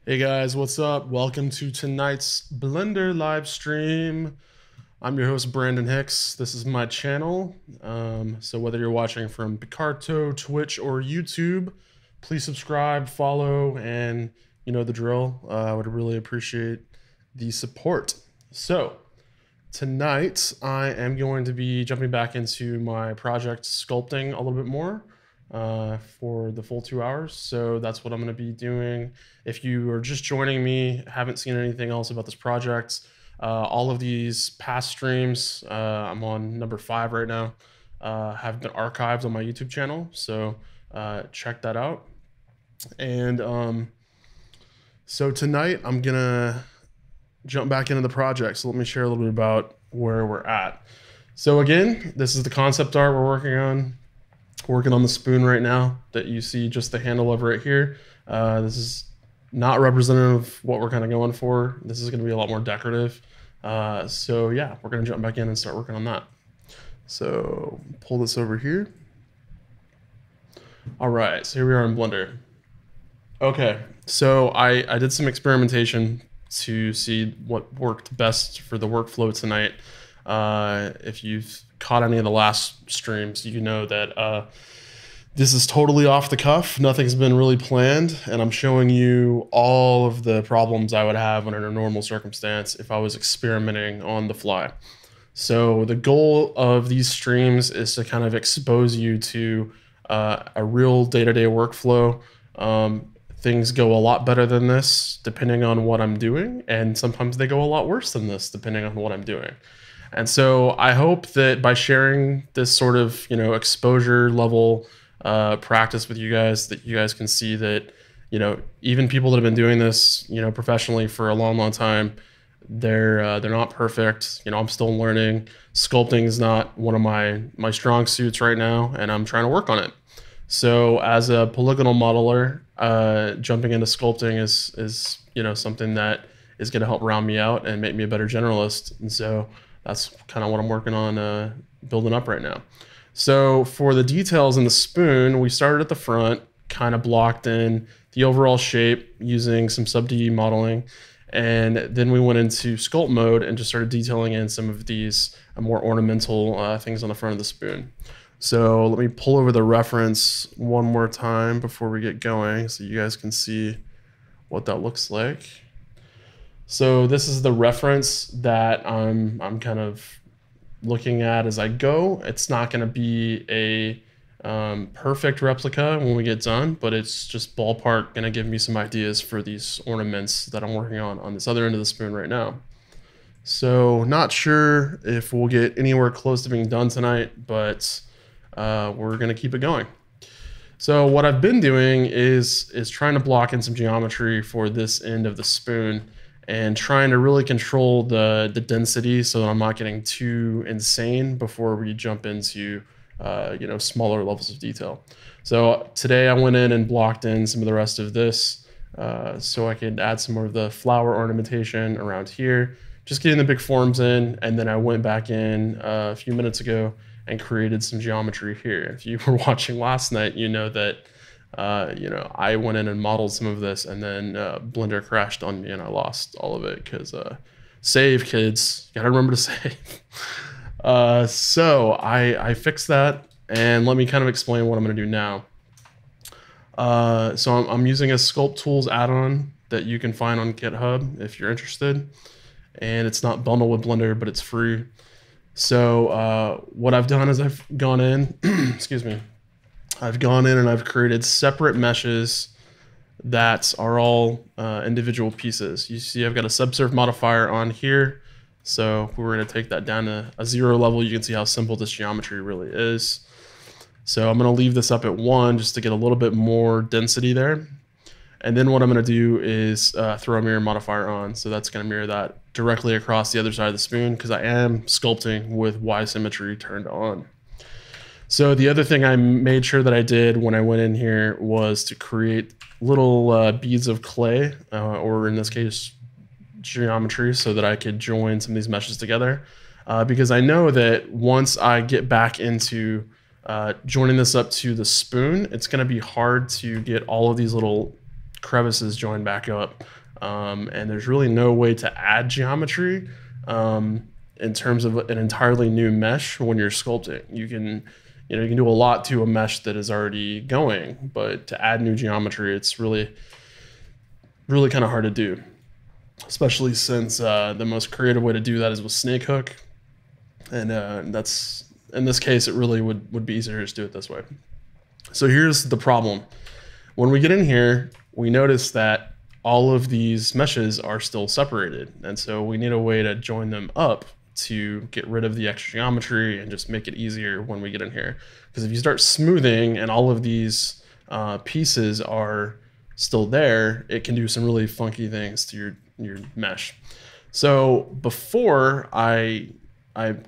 Hey guys, what's up? Welcome to tonight's Blender live stream. I'm your host, Brandon Hicks. This is my channel. So whether you're watching from Picarto, Twitch, or YouTube, please subscribe, follow, and you know the drill. I would really appreciate the support. So tonight I am going to be jumping back into my project Sculpting a little bit more for the full 2 hours. So that's what I'm going to be doing. If you are just joining me, haven't seen anything else about this project, all of these past streams, I'm on number 5 right now, have been archived on my YouTube channel. So check that out. And so tonight I'm going to jump back into the project. So let me share a little bit about where we're at. So again, this is the concept art we're working on. Working on the spoon right now that you see just the handle of right here. This is not representative of what we're kind of going for. This is going to be a lot more decorative. So yeah, we're going to jump back in and start working on that. So pull this over here. All right, so here we are in Blender. Okay, so I did some experimentation to see what worked best for the workflow tonight. If you've caught any of the last streams, you know that this is totally off the cuff. Nothing's been really planned, and I'm showing you all of the problems I would have under a normal circumstance if I was experimenting on the fly. So the goal of these streams is to kind of expose you to a real day-to-day workflow. Things go a lot better than this depending on what I'm doing, and sometimes they go a lot worse than this depending on what I'm doing. And so I hope that by sharing this sort of, exposure level practice with you guys, that you guys can see that, even people that have been doing this, professionally for a long, long time, they're not perfect. I'm still learning. Sculpting is not one of my strong suits right now, and I'm trying to work on it. So as a polygonal modeler, jumping into sculpting is something that is going to help round me out and make me a better generalist. And so that's kind of what I'm working on building up right now. So for the details in the spoon, we started at the front, kind of blocked in the overall shape using some sub-D modeling. And then we went into sculpt mode and just started detailing in some of these more ornamental things on the front of the spoon. So let me pull over the reference one more time before we get going so you guys can see what that looks like. So this is the reference that I'm kind of looking at as I go. It's not going to be a perfect replica when we get done, but it's just ballpark going to give me some ideas for these ornaments that I'm working on this other end of the spoon right now. So not sure if we'll get anywhere close to being done tonight, but we're going to keep it going. So what I've been doing is trying to block in some geometry for this end of the spoon and trying to really control the density so that I'm not getting too insane before we jump into smaller levels of detail. So today I went in and blocked in some of the rest of this so I could add some more of the flower ornamentation around here, just getting the big forms in, and then I went back in a few minutes ago and created some geometry here. If you were watching last night, you know that I went in and modeled some of this, and then Blender crashed on me and I lost all of it because save, kids, gotta remember to save. So I fixed that, and let me kind of explain what I'm gonna do now. So I'm using a Sculpt Tools add-on that you can find on GitHub if you're interested, and it's not bundled with Blender, but it's free. So what I've done is I've gone in, excuse me, I've gone in and I've created separate meshes that are all individual pieces. You see I've got a subsurf modifier on here. So if we were going to take that down to a 0 level, you can see how simple this geometry really is. So I'm going to leave this up at 1 just to get a little bit more density there. And then what I'm going to do is throw a mirror modifier on. So that's going to mirror that directly across the other side of the spoon because I am sculpting with Y symmetry turned on. So the other thing I made sure that I did when I went in here was to create little beads of clay, or in this case, geometry, so that I could join some of these meshes together. Because I know that once I get back into joining this up to the spoon, it's going to be hard to get all of these little crevices join back up. And there's really no way to add geometry in terms of an entirely new mesh when you're sculpting. You can do a lot to a mesh that is already going, but to add new geometry, it's really kind of hard to do, especially since the most creative way to do that is with snake hook. And that's, in this case, it really would be easier to just do it this way. So here's the problem. When we get in here, we notice that all of these meshes are still separated. And so we need a way to join them up to get rid of the extra geometry and just make it easier when we get in here. Because if you start smoothing and all of these pieces are still there, it can do some really funky things to your mesh. So before I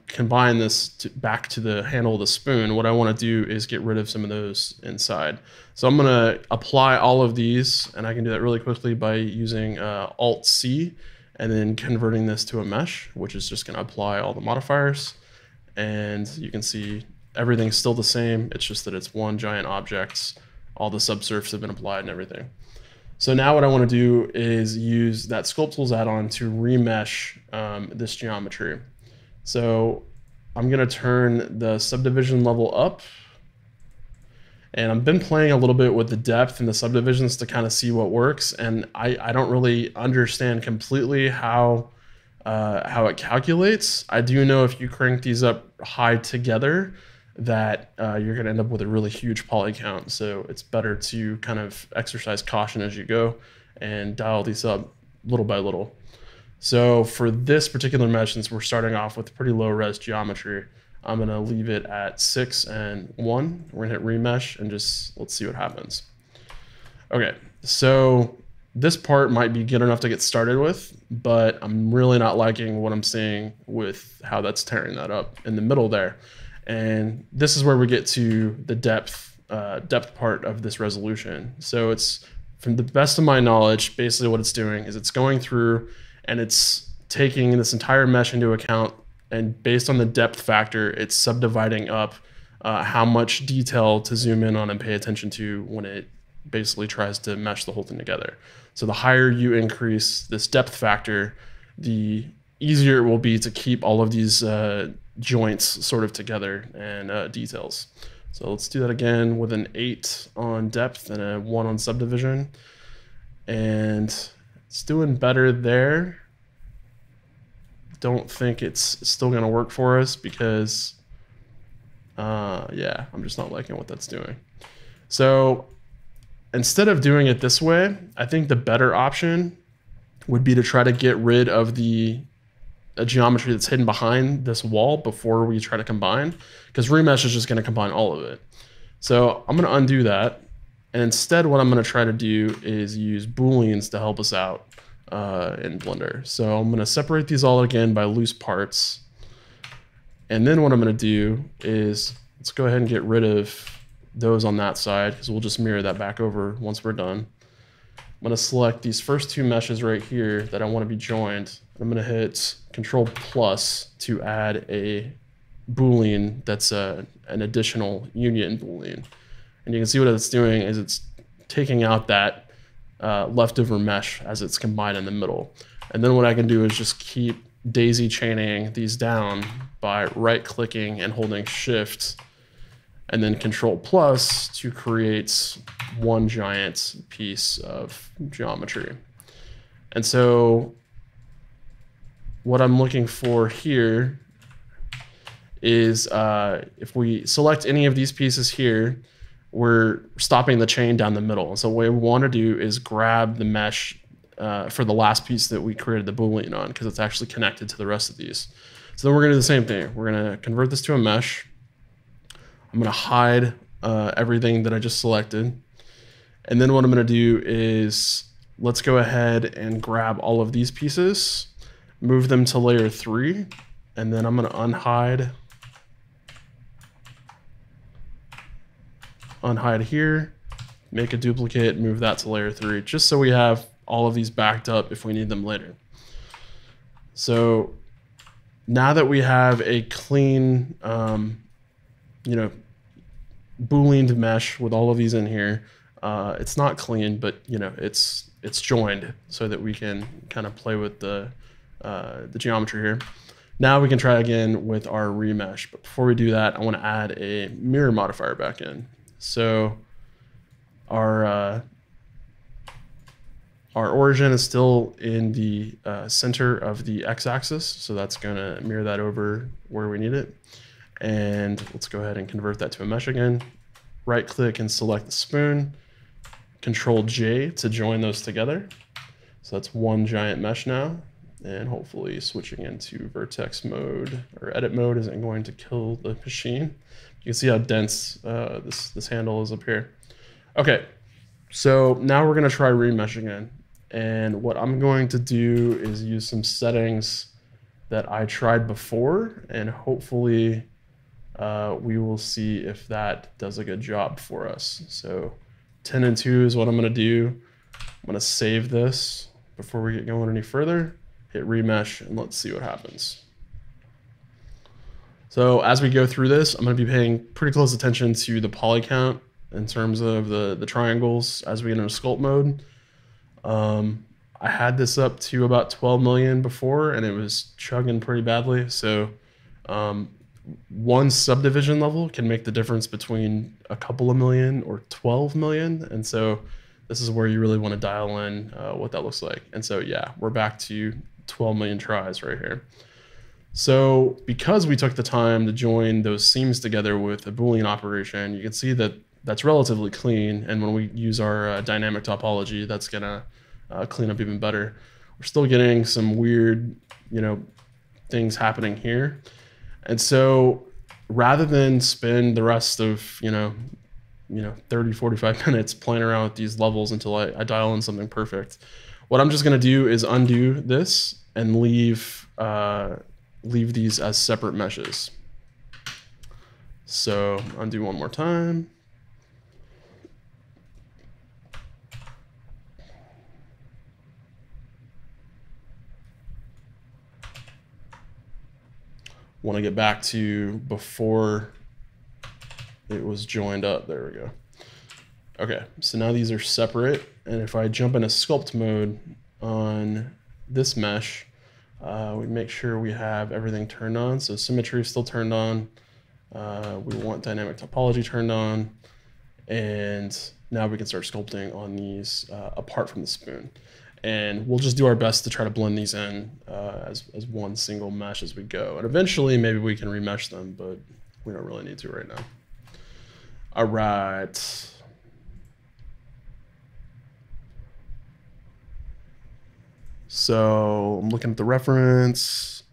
combine this back to the handle of the spoon, what I want to do is get rid of some of those inside. So I'm going to apply all of these, and I can do that really quickly by using Alt-C and then converting this to a mesh, which is just going to apply all the modifiers. And you can see everything's still the same. It's just that it's one giant object. All the subsurfaces have been applied and everything. So now what I want to do is use that Sculpt Tools add-on to remesh this geometry. So I'm going to turn the subdivision level up. And I've been playing a little bit with the depth and the subdivisions to kind of see what works. And I don't really understand completely how it calculates. I do know if you crank these up high together that you're going to end up with a really huge poly count. So it's better to kind of exercise caution as you go and dial these up little by little. So for this particular mesh, since we're starting off with pretty low res geometry, I'm going to leave it at 6 and 1. We're going to hit remesh and just let's see what happens. Okay, so this part might be good enough to get started with, but I'm really not liking what I'm seeing with how that's tearing that up in the middle there. And this is where we get to the depth part of this resolution. So it's, from the best of my knowledge, basically what it's doing is it's going through and it's taking this entire mesh into account, and based on the depth factor, it's subdividing up how much detail to zoom in on and pay attention to when it basically tries to mesh the whole thing together. So the higher you increase this depth factor, the easier it will be to keep all of these joints sort of together and details. So let's do that again with an 8 on depth and a 1 on subdivision. And it's doing better there. Don't think it's still going to work for us because, yeah, I'm just not liking what that's doing. So instead of doing it this way, I think the better option would be to try to get rid of the geometry that's hidden behind this wall before we try to combine, because remesh is just going to combine all of it. So I'm going to undo that. And instead, what I'm going to try to do is use Booleans to help us out in Blender. So I'm going to separate these all again by loose parts. And then what I'm going to do is, let's go ahead and get rid of those on that side, because we'll just mirror that back over once we're done. I'm going to select these first two meshes right here that I want to be joined. I'm going to hit Control plus to add a Boolean that's an additional union Boolean. And you can see what it's doing is it's taking out that leftover mesh as it's combined in the middle. And then what I can do is just keep daisy chaining these down by right clicking and holding Shift and then Control plus to create one giant piece of geometry. And so what I'm looking for here is if we select any of these pieces here, we're stopping the chain down the middle. And so what we want to do is grab the mesh for the last piece that we created the Boolean on, because it's actually connected to the rest of these. So then we're going to do the same thing. We're going to convert this to a mesh. I'm going to hide everything that I just selected. And then what I'm going to do is let's go ahead and grab all of these pieces, move them to layer 3, and then I'm going to unhide here, make a duplicate, move that to layer 3, just so we have all of these backed up if we need them later. So now that we have a clean, Booleaned mesh with all of these in here, It's not clean, but it's joined so that we can kind of play with the geometry here. Now we can try again with our remesh, but before we do that, I want to add a mirror modifier back in. So our origin is still in the center of the x-axis, so that's going to mirror that over where we need it. And let's go ahead and convert that to a mesh again. Right click and select the spoon. Control J to join those together. So that's one giant mesh now. And hopefully switching into vertex mode or edit mode isn't going to kill the machine. You can see how dense this handle is up here. Okay, so now we're gonna try remeshing in. And what I'm going to do is use some settings that I tried before, and hopefully we will see if that does a good job for us. So 10 and 2 is what I'm gonna do. I'm gonna save this before we get going any further. Hit remesh and let's see what happens. So as we go through this, I'm going to be paying pretty close attention to the poly count in terms of the triangles as we get into sculpt mode. I had this up to about 12 million before and it was chugging pretty badly. So one subdivision level can make the difference between a couple of million or 12 million. And so this is where you really want to dial in what that looks like. And so yeah, we're back to 12 million tries right here. So because we took the time to join those seams together with a Boolean operation, you can see that that's relatively clean. And when we use our dynamic topology, that's gonna clean up even better. We're still getting some weird, things happening here. And so rather than spend the rest of, 30, 45 minutes playing around with these levels until I dial in something perfect, what I'm just gonna do is undo this and leave these as separate meshes. So undo one more time. Want to get back to before it was joined up. There we go. Okay, so now these are separate. And if I jump into sculpt mode on this mesh, we make sure we have everything turned on. So symmetry is still turned on. We want dynamic topology turned on. And now we can start sculpting on these apart from the spoon. And we'll just do our best to try to blend these in as one single mesh as we go. And eventually maybe we can remesh them, but we don't really need to right now. All right. So I'm looking at the reference.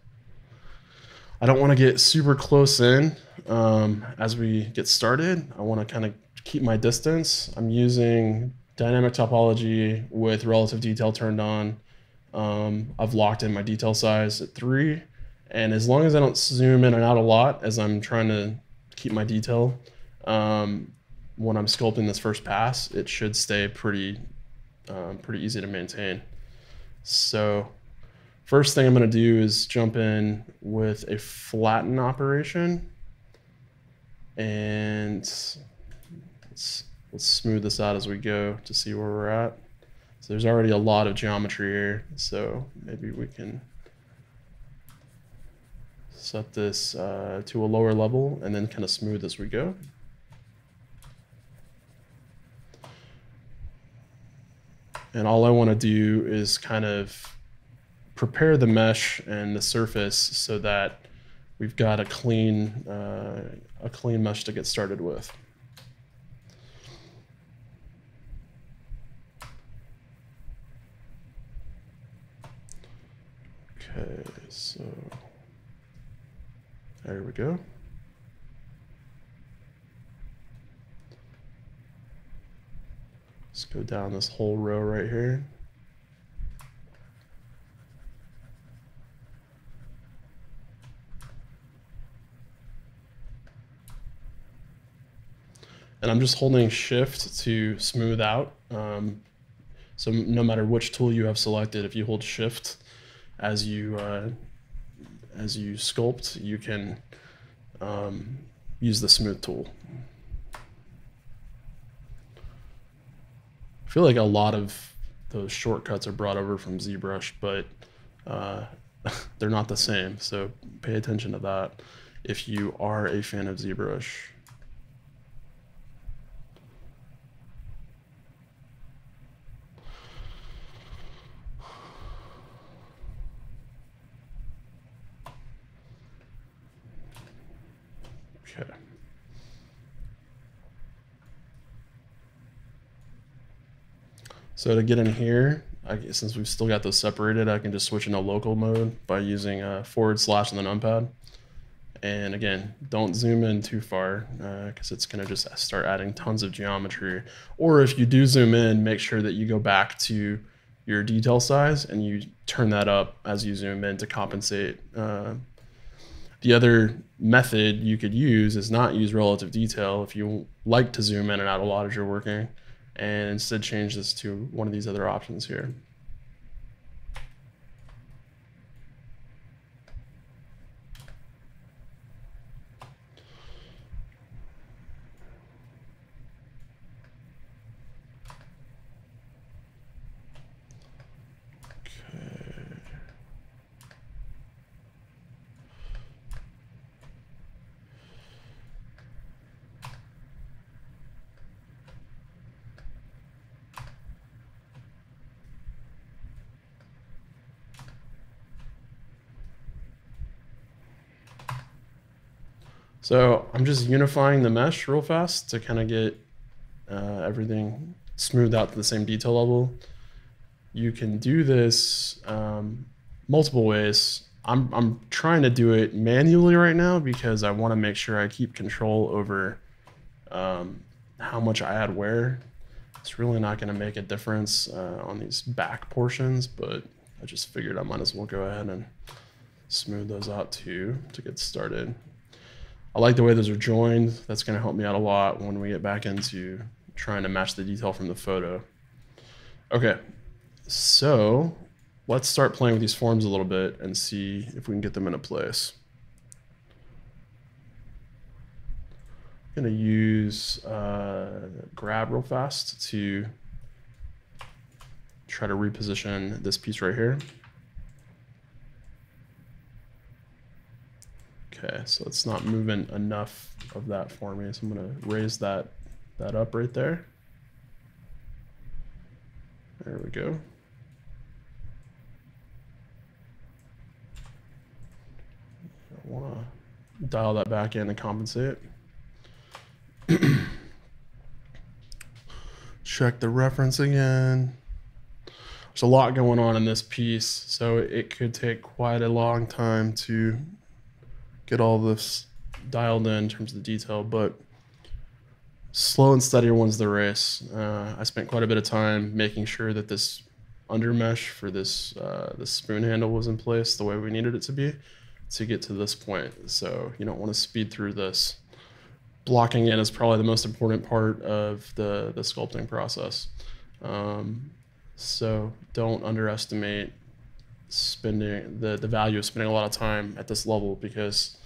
I don't want to get super close in as we get started. I want to kind of keep my distance. I'm using dynamic topology with relative detail turned on. I've locked in my detail size at 3. And as long as I don't zoom in and out a lot as I'm trying to keep my detail, when I'm sculpting this first pass, it should stay pretty easy to maintain. So first thing I'm going to do is jump in with a flatten operation, and let's smooth this out as we go to see where we're at. So there's already a lot of geometry here, so maybe we can set this to a lower level and then kind of smooth as we go. And all I want to do is kind of prepare the mesh and the surface so that we've got a clean mesh to get started with. Okay, so there we go. Let's go down this whole row right here. And I'm just holding shift to smooth out. So no matter which tool you have selected, if you hold shift as you sculpt, you can use the smooth tool. I feel like a lot of those shortcuts are brought over from ZBrush, but they're not the same. So pay attention to that if you are a fan of ZBrush. Okay. So to get in here, since we've still got those separated, I can just switch into local mode by using / and the numpad. And again, don't zoom in too far because it's going to just start adding tons of geometry. Or if you do zoom in, make sure that you go back to your detail size and you turn that up as you zoom in to compensate. The other method you could use is not use relative detail if you like to zoom in and out a lot as you're working, and instead change this to one of these other options here. So I'm just unifying the mesh real fast to kind of get everything smoothed out to the same detail level. You can do this multiple ways. I'm trying to do it manually right now because I want to make sure I keep control over how much I add where. It's really not going to make a difference on these back portions, but I just figured I might as well go ahead and smooth those out too to get started. I like the way those are joined. That's going to help me out a lot when we get back into trying to match the detail from the photo. Okay, so let's start playing with these forms a little bit and see if we can get them into place. I'm going to use grab real fast to try to reposition this piece right here. Okay, so it's not moving enough of that for me, so I'm going to raise that up right there. There we go. I want to dial that back in and compensate. Check the reference again. There's a lot going on in this piece, so it could take quite a long time to get all this dialed in terms of the detail, but slow and steady wins the race. I spent quite a bit of time making sure that this under mesh for this spoon handle was in place the way we needed it to be to get to this point. So you don't want to speed through this. Blocking in is probably the most important part of the sculpting process. So don't underestimate spending the value of spending a lot of time at this level, because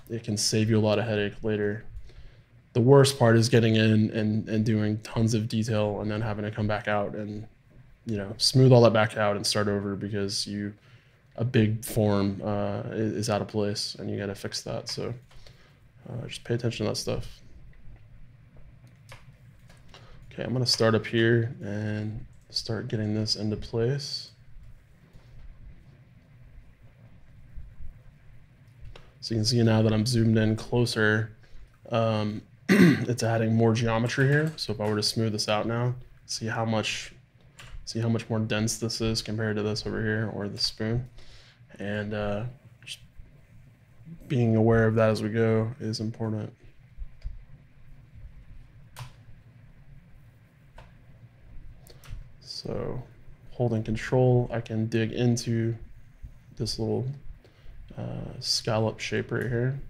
it can save you a lot of headache later. The worst part is getting in and doing tons of detail and then having to come back out and smooth all that back out and start over because a big form is out of place and you got to fix that. So just pay attention to that stuff. Okay, I'm going to start up here and start getting this into place. So you can see now that I'm zoomed in closer, it's adding more geometry here. So if I were to smooth this out now, see how much more dense this is compared to this over here or the spoon. And just being aware of that as we go is important. So holding control, I can dig into this little scallop shape right here.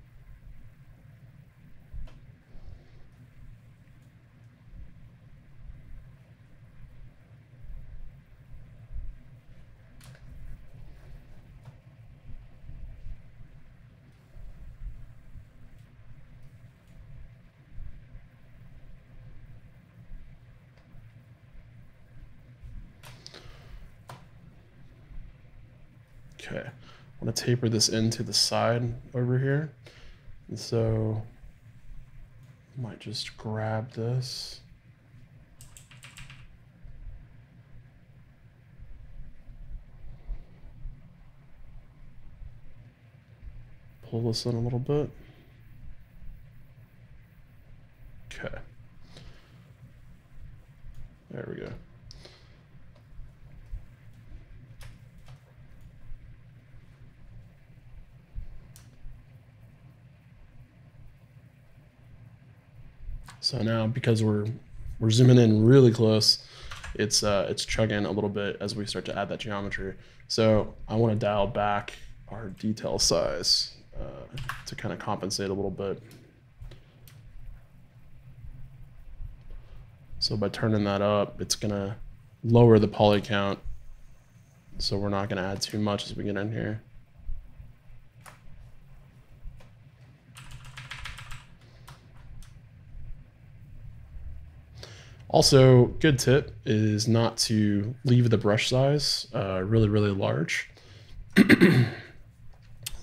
Okay, I want to taper this into the side over here. And so I might just grab this. Pull this in a little bit. Okay. There we go. So now, because we're zooming in really close, it's chugging a little bit as we start to add that geometry. So I want to dial back our detail size to kind of compensate a little bit. So by turning that up, it's gonna lower the poly count. So we're not gonna add too much as we get in here. Also, good tip is not to leave the brush size really, really large.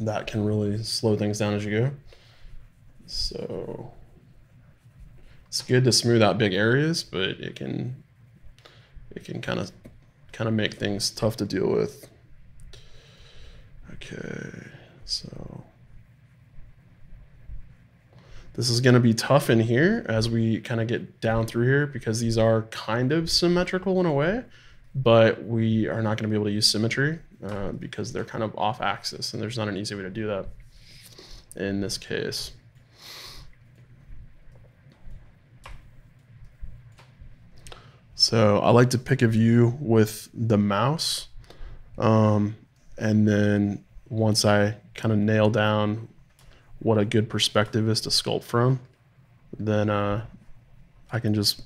That can really slow things down as you go. So it's good to smooth out big areas, but it can kind of make things tough to deal with. Okay, so this is going to be tough in here as we kind of get down through here, because these are kind of symmetrical in a way, but we are not going to be able to use symmetry because they're kind of off axis, and there's not an easy way to do that in this case. So I like to pick a view with the mouse, and then once I kind of nail down what a good perspective is to sculpt from, then I can just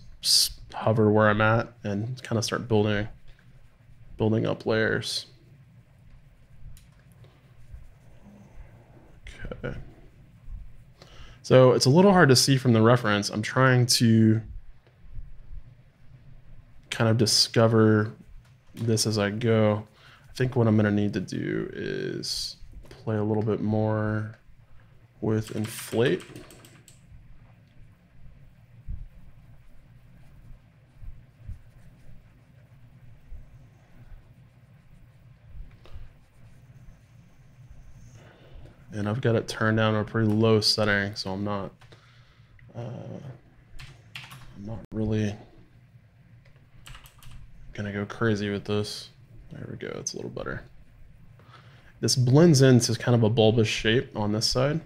hover where I'm at and kind of start building up layers. Okay. So it's a little hard to see from the reference. I'm trying to kind of discover this as I go. I think what I'm going to need to do is play a little bit more with inflate. And I've got it turned down to a pretty low setting, so I'm not really gonna go crazy with this. There we go, it's a little better. This blends into kind of a bulbous shape on this side.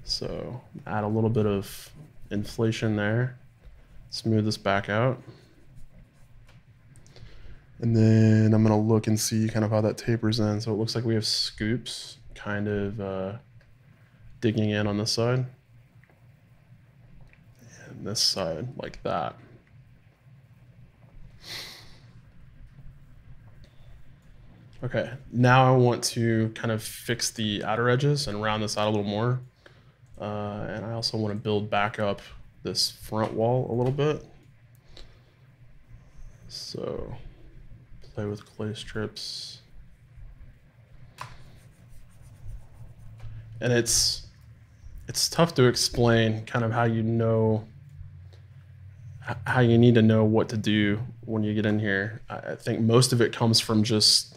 So add a little bit of inflation there, smooth this back out. And then I'm gonna look and see kind of how that tapers in. So it looks like we have scoops kind of digging in on this side. And this side like that. Okay, now I want to kind of fix the outer edges and round this out a little more. And I also want to build back up this front wall a little bit. So play with clay strips. And it's tough to explain kind of how you need to know what to do when you get in here. I think most of it comes from just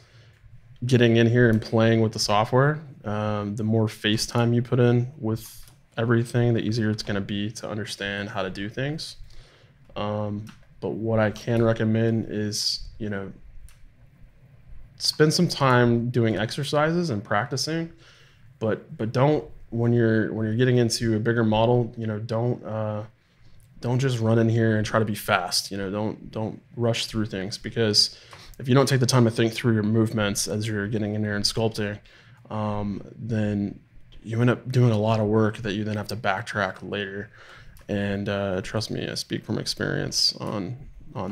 getting in here and playing with the software. The more face time you put in with everything, the easier it's going to be to understand how to do things. But what I can recommend is, spend some time doing exercises and practicing, but don't, when you're getting into a bigger model, don't just run in here and try to be fast. Don't rush through things, because if you don't take the time to think through your movements as you're getting in there and sculpting, then you end up doing a lot of work that you then have to backtrack later. And trust me, I speak from experience on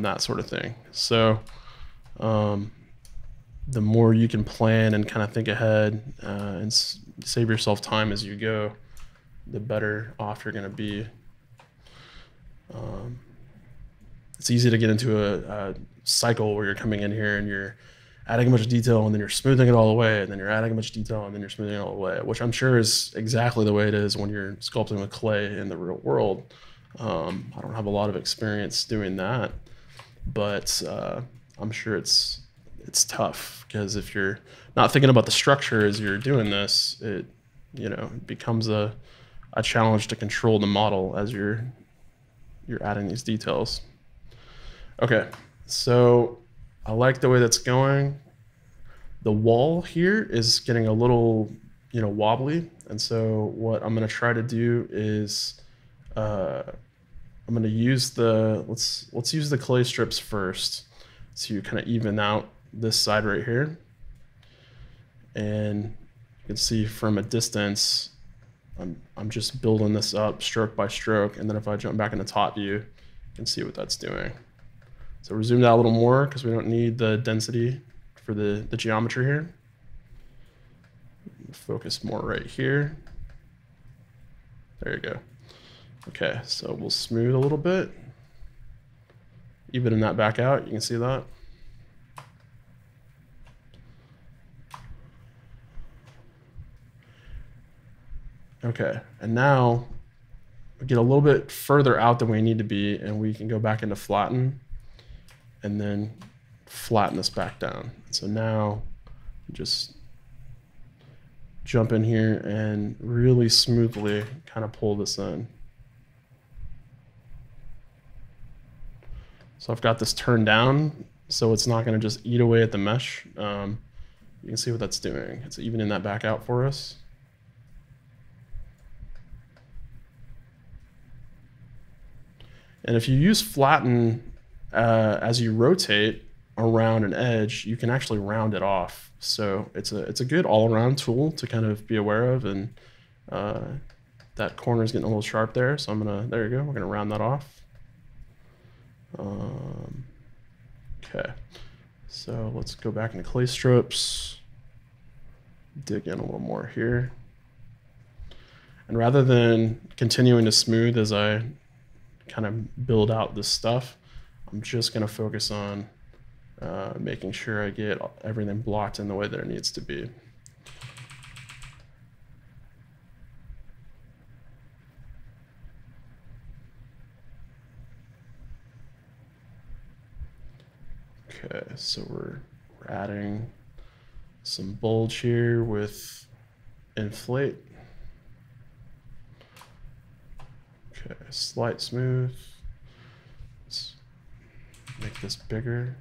that sort of thing. So the more you can plan and kind of think ahead and save yourself time as you go, the better off you're going to be. It's easy to get into a cycle where you're coming in here and you're adding a bunch of detail and then you're smoothing it all away, and then you're adding a bunch of detail and then you're smoothing it all away, which I'm sure is exactly the way it is when you're sculpting with clay in the real world. I don't have a lot of experience doing that, but I'm sure it's tough, because if you're not thinking about the structure as you're doing this, it becomes a challenge to control the model as you're adding these details. Okay, so I like the way that's going. The wall here is getting a little wobbly, and so what I'm going to try to do is I'm going to use let's use the clay strips first to kind of even out this side right here. And you can see from a distance, I'm just building this up stroke by stroke, and then if I jump back in the top view, you can see what that's doing. So we're zoomed out a little more because we don't need the density for the geometry here. Focus more right here. There you go. Okay, so we'll smooth a little bit. Even that back out, you can see that. Okay, and now we get a little bit further out than we need to be, and we can go back into flatten and then flatten this back down. So now just jump in here and really smoothly kind of pull this in. So I've got this turned down, so it's not going to just eat away at the mesh. You can see what that's doing. It's evening that back out for us. And if you use flatten as you rotate around an edge, you can actually round it off. So it's a good all-around tool to kind of be aware of. And that corner is getting a little sharp there, so there you go, we're gonna round that off. Okay, so let's go back into clay strips, dig in a little more here. And rather than continuing to smooth as I kind of build out this stuff, I'm just going to focus on making sure I get everything blocked in the way that it needs to be. Okay, so we're adding some bulge here with inflate. Okay, slight smooth. Let's make this bigger.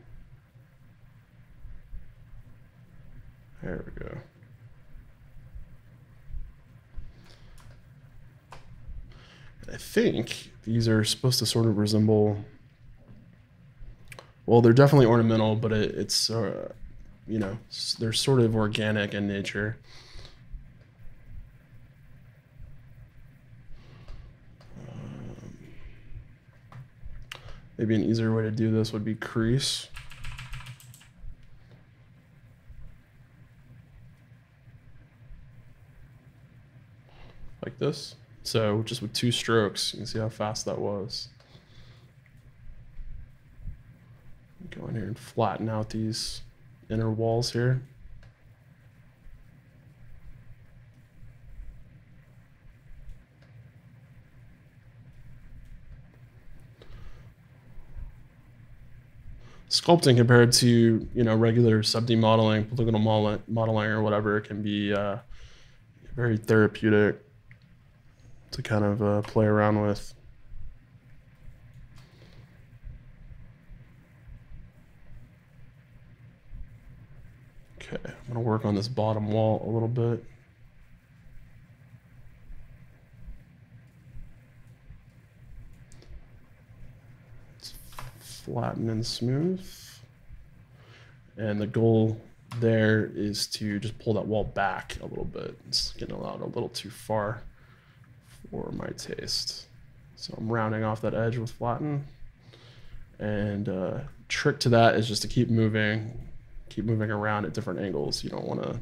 There we go. I think these are supposed to sort of resemble, well, they're definitely ornamental, but it's they're sort of organic in nature. Maybe an easier way to do this would be crease. Like this. So just with 2 strokes, you can see how fast that was. Go in here and flatten out these inner walls here. Sculpting compared to regular sub-D modeling, polygonal modeling or whatever, can be very therapeutic to kind of play around with. Okay, I'm going to work on this bottom wall a little bit. Let's flatten and smooth. And the goal there is to just pull that wall back a little bit. It's getting out a little too far for my taste. So I'm rounding off that edge with flatten. And trick to that is just to keep moving around at different angles. You don't want to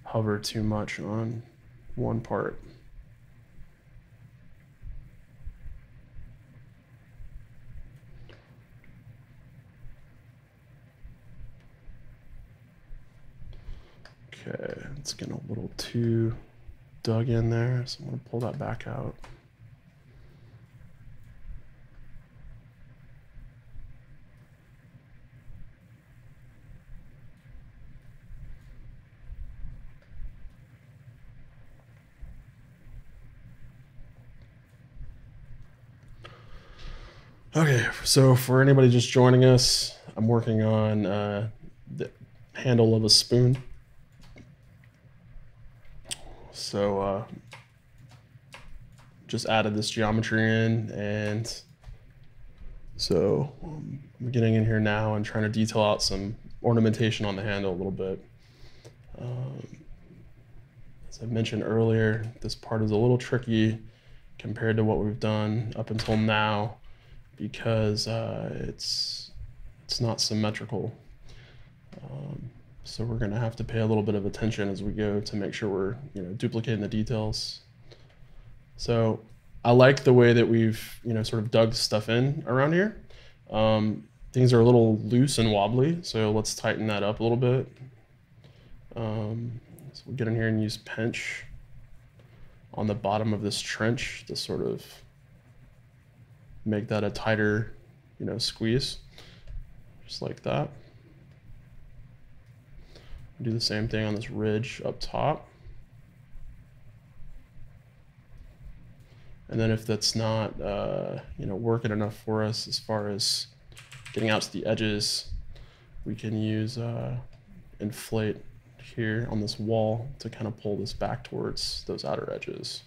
hover too much on one part. Okay, it's getting a little too dug in there, so I'm gonna pull that back out. Okay, so for anybody just joining us, I'm working on the handle of a spoon. So just added this geometry in, and so I'm getting in here now and trying to detail out some ornamentation on the handle a little bit. As I mentioned earlier, this part is a little tricky compared to what we've done up until now, because it's not symmetrical. So we're going to have to pay a little bit of attention as we go to make sure we're duplicating the details. So I like the way that we've sort of dug stuff in around here. Things are a little loose and wobbly, so let's tighten that up a little bit. So we'll get in here and use pinch on the bottom of this trench to sort of make that a tighter, squeeze, just like that. Do the same thing on this ridge up top. And then if that's not, working enough for us as far as getting out to the edges, we can use inflate here on this wall to kind of pull this back towards those outer edges.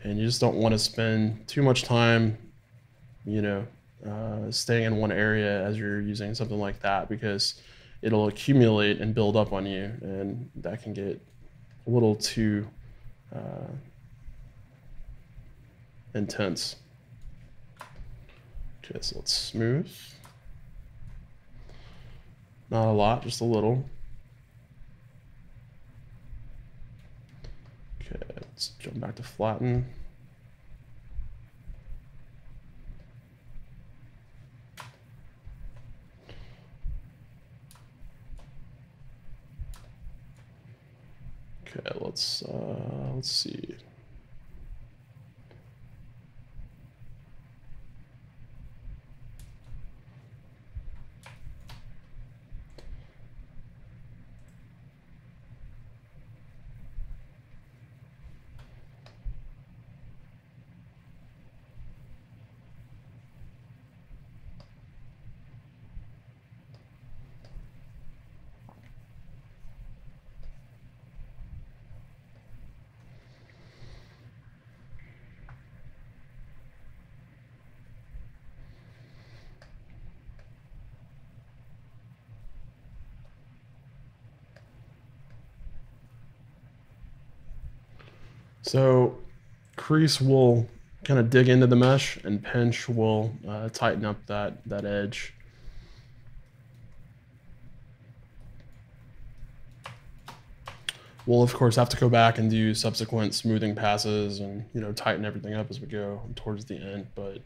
And you just don't want to spend too much time, staying in one area as you're using something like that, because it'll accumulate and build up on you, and that can get a little too intense. Okay, so let's smooth. Not a lot, just a little. Okay, let's jump back to flatten. Okay, let's see. So crease will kind of dig into the mesh, and pinch will tighten up that edge. We'll of course have to go back and do subsequent smoothing passes and tighten everything up as we go towards the end, but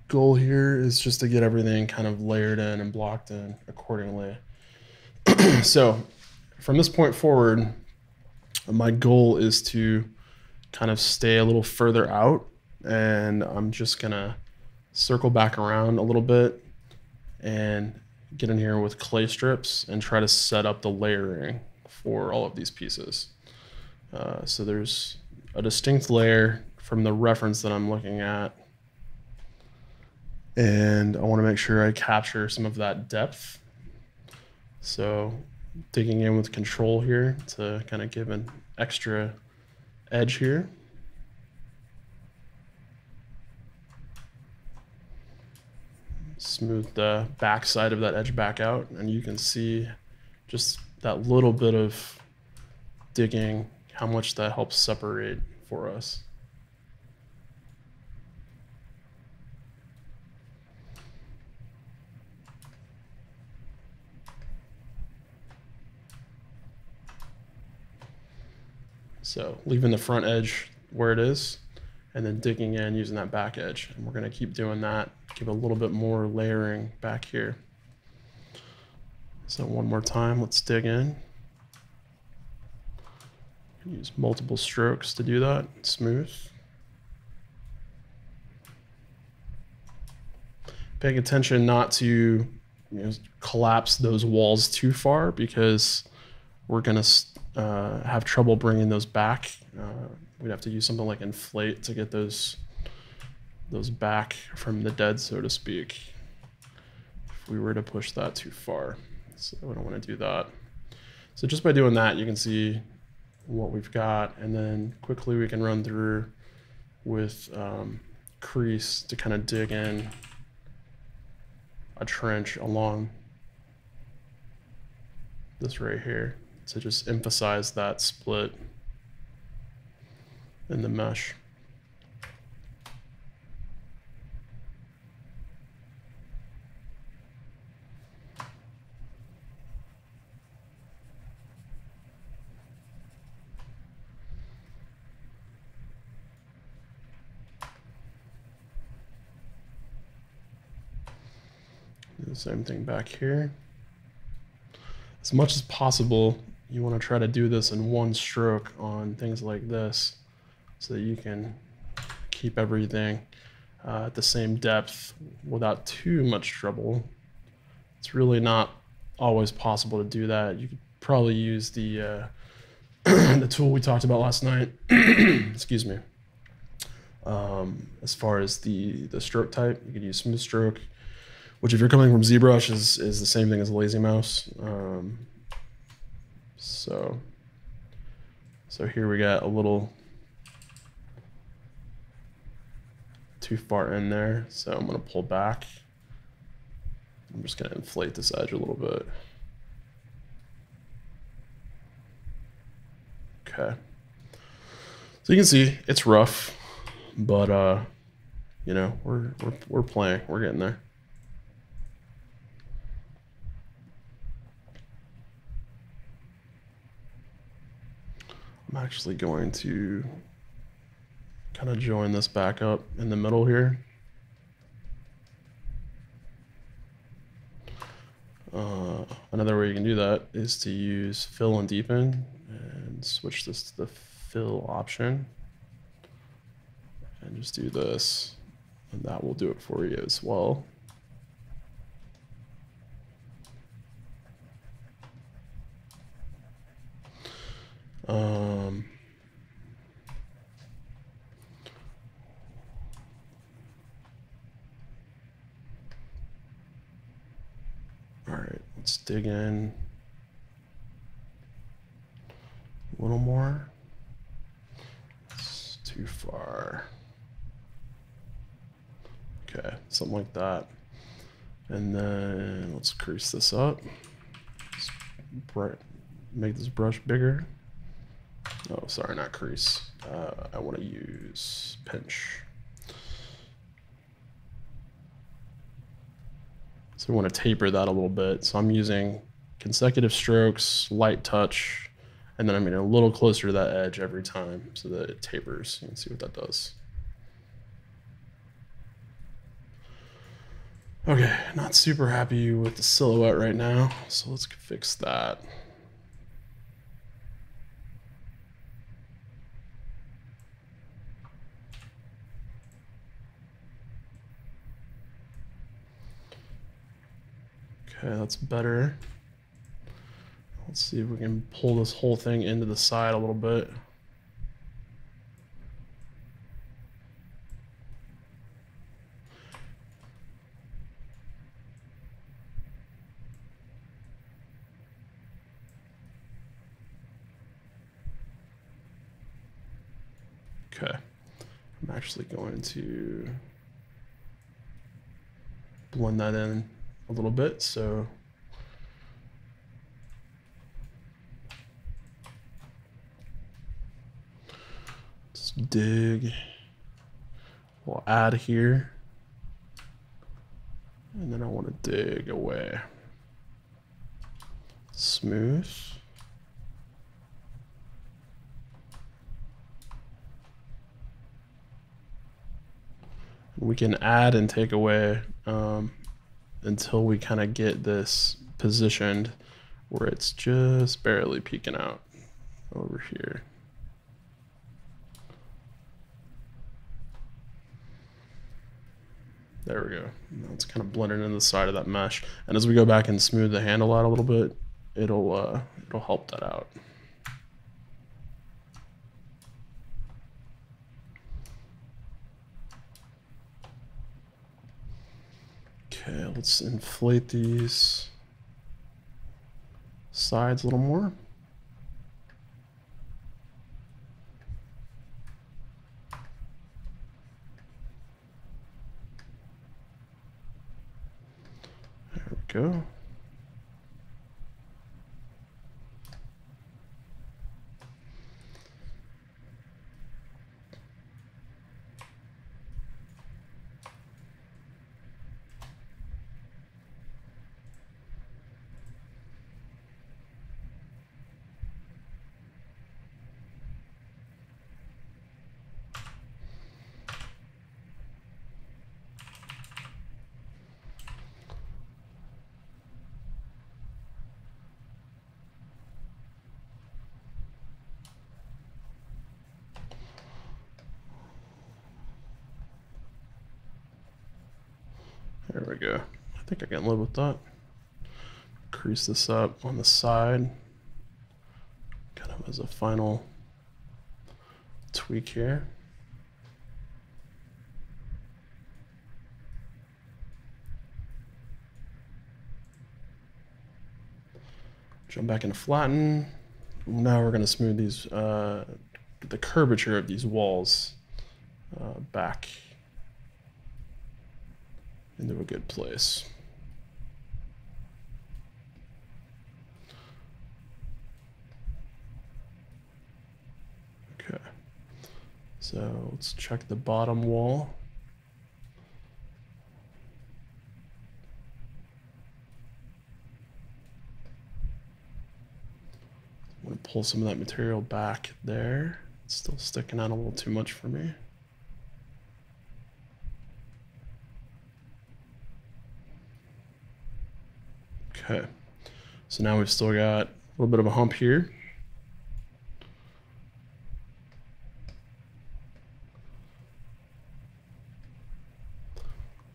goal here is just to get everything kind of layered in and blocked in accordingly. So from this point forward, my goal is to kind of stay a little further out, and I'm just gonna circle back around a little bit and get in here with clay strips and try to set up the layering for all of these pieces. So there's a distinct layer from the reference that I'm looking at, and I want to make sure I capture some of that depth. So digging in with control here to kind of give an extra edge here. Smooth the back side of that edge back out, and you can see just that little bit of digging, how much that helps separate for us. So leaving the front edge where it is, and then digging in using that back edge. And we're gonna keep doing that, give a little bit more layering back here. So one more time, let's dig in. Use multiple strokes to do that, smooth. Paying attention not to collapse those walls too far, because we're gonna have trouble bringing those back. We'd have to use something like inflate to get those back from the dead, so to speak, if we were to push that too far. So we don't want to do that. So just by doing that, you can see what we've got, and then quickly we can run through with crease to kind of dig in a trench along this right here to just emphasize that split in the mesh. Do the same thing back here. As much as possible, you want to try to do this in one stroke on things like this so that you can keep everything at the same depth without too much trouble. It's really not always possible to do that. You could probably use the the tool we talked about last night. Excuse me. As far as the stroke type, you could use smooth stroke, which if you're coming from ZBrush is the same thing as a lazy mouse. So here we got a little too far in there, so I'm gonna pull back. I'm just gonna inflate this edge a little bit. Okay. So you can see it's rough, but you know, we're playing, we're getting there. I'm actually going to kind of join this back up in the middle here. Another way you can do that is to use fill and deepen and switch this to the fill option and just do this, and that will do it for you as well. All right, let's dig in a little more. It's too far. Okay, something like that. And then let's crease this up. Make this brush bigger. Oh, sorry, not crease. I want to use pinch. So we want to taper that a little bit. So I'm using consecutive strokes, light touch, and then I'm getting a little closer to that edge every time so that it tapers. You can see what that does. Okay, not super happy with the silhouette right now, so let's fix that. Okay, that's better. Let's see if we can pull this whole thing into the side a little bit. Okay, I'm actually going to blend that in a little bit, so let's dig. We'll add here, and then I want to dig away. Smooth. We can add and take away until we kind of get this positioned where it's just barely peeking out over here. There we go. Now it's kind of blended into the side of that mesh. And as we go back and smooth the handle out a little bit, it'll help that out. Okay, let's inflate these sides a little more. There we go. There we go. I think I can live with that. Crease this up on the side, kind of as a final tweak here. Jump back into flatten. Now we're going to smooth these, the curvature of these walls back into a good place. Okay, so let's check the bottom wall. I'm going to pull some of that material back there. It's still sticking out a little too much for me. Okay, so now we've still got a little bit of a hump here.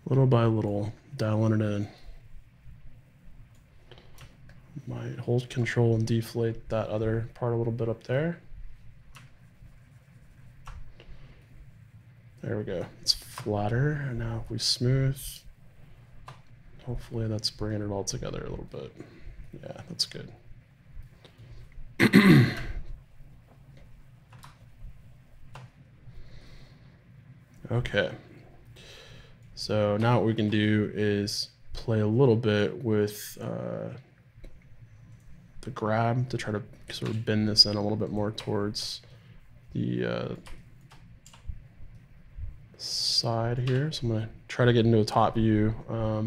Little by little, dialing it in. Might hold control and deflate that other part a little bit up there. There we go. It's flatter, and now if we smooth, hopefully that's bringing it all together a little bit. Yeah, that's good. Okay. So now what we can do is play a little bit with the grab to try to sort of bend this in a little bit more towards the side here. So I'm going to try to get into a top view like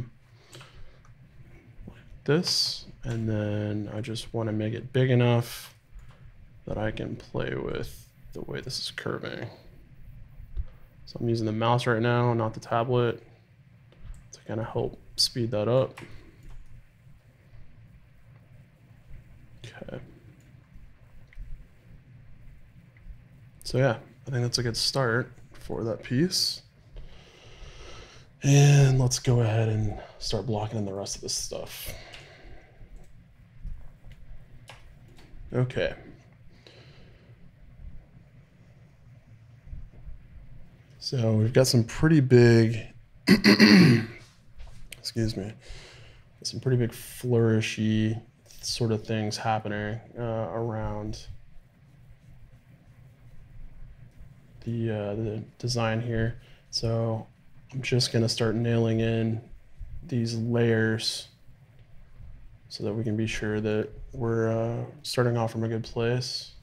this, and then I just want to make it big enough that I can play with the way this is curving. So I'm using the mouse right now, not the tablet, to kind of help speed that up. Okay. So yeah, I think that's a good start for that piece. And let's go ahead and start blocking in the rest of this stuff. Okay. So we've got some pretty big, excuse me, some pretty big flourishy sort of things happening around the design here. So I'm just gonna start nailing in these layers so that we can be sure that we're starting off from a good place.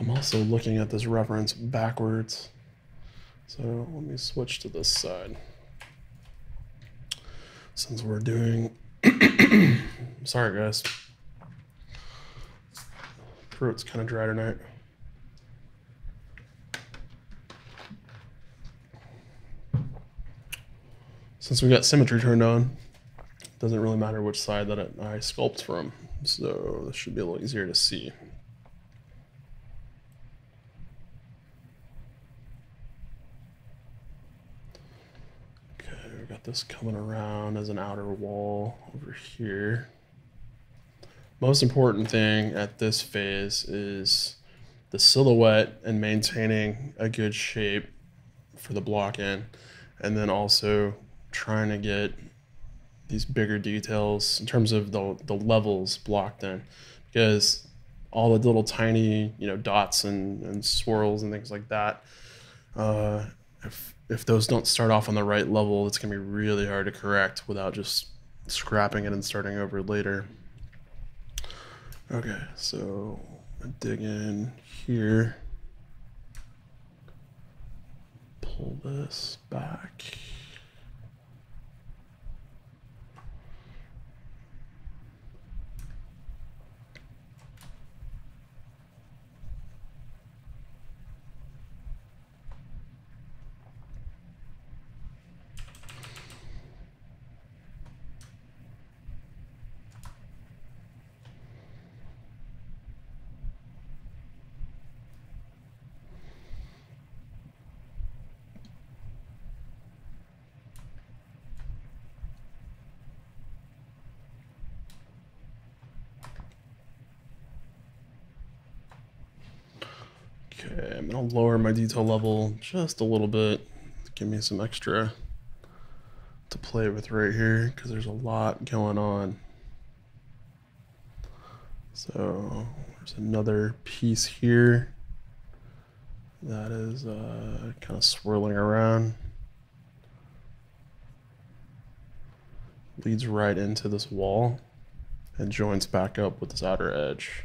I'm also looking at this reference backwards. So let me switch to this side. Since we're doing, sorry guys, throat's kind of dry tonight. Since we got symmetry turned on, it doesn't really matter which side that I sculpt from. So this should be a little easier to see. Okay, we got this coming around as an outer wall over here. Most important thing at this phase is the silhouette and maintaining a good shape for the block in, and then also trying to get these bigger details in terms of the levels blocked in, because all the little tiny, you know, dots and swirls and things like that, if those don't start off on the right level, it's gonna be really hard to correct without just scrapping it and starting over later. Okay, so I dig in here, pull this back. Okay, I'm gonna lower my detail level just a little bit to give me some extra to play with right here, because there's a lot going on. So there's another piece here that is kind of swirling around. Leads right into this wall and joins back up with this outer edge.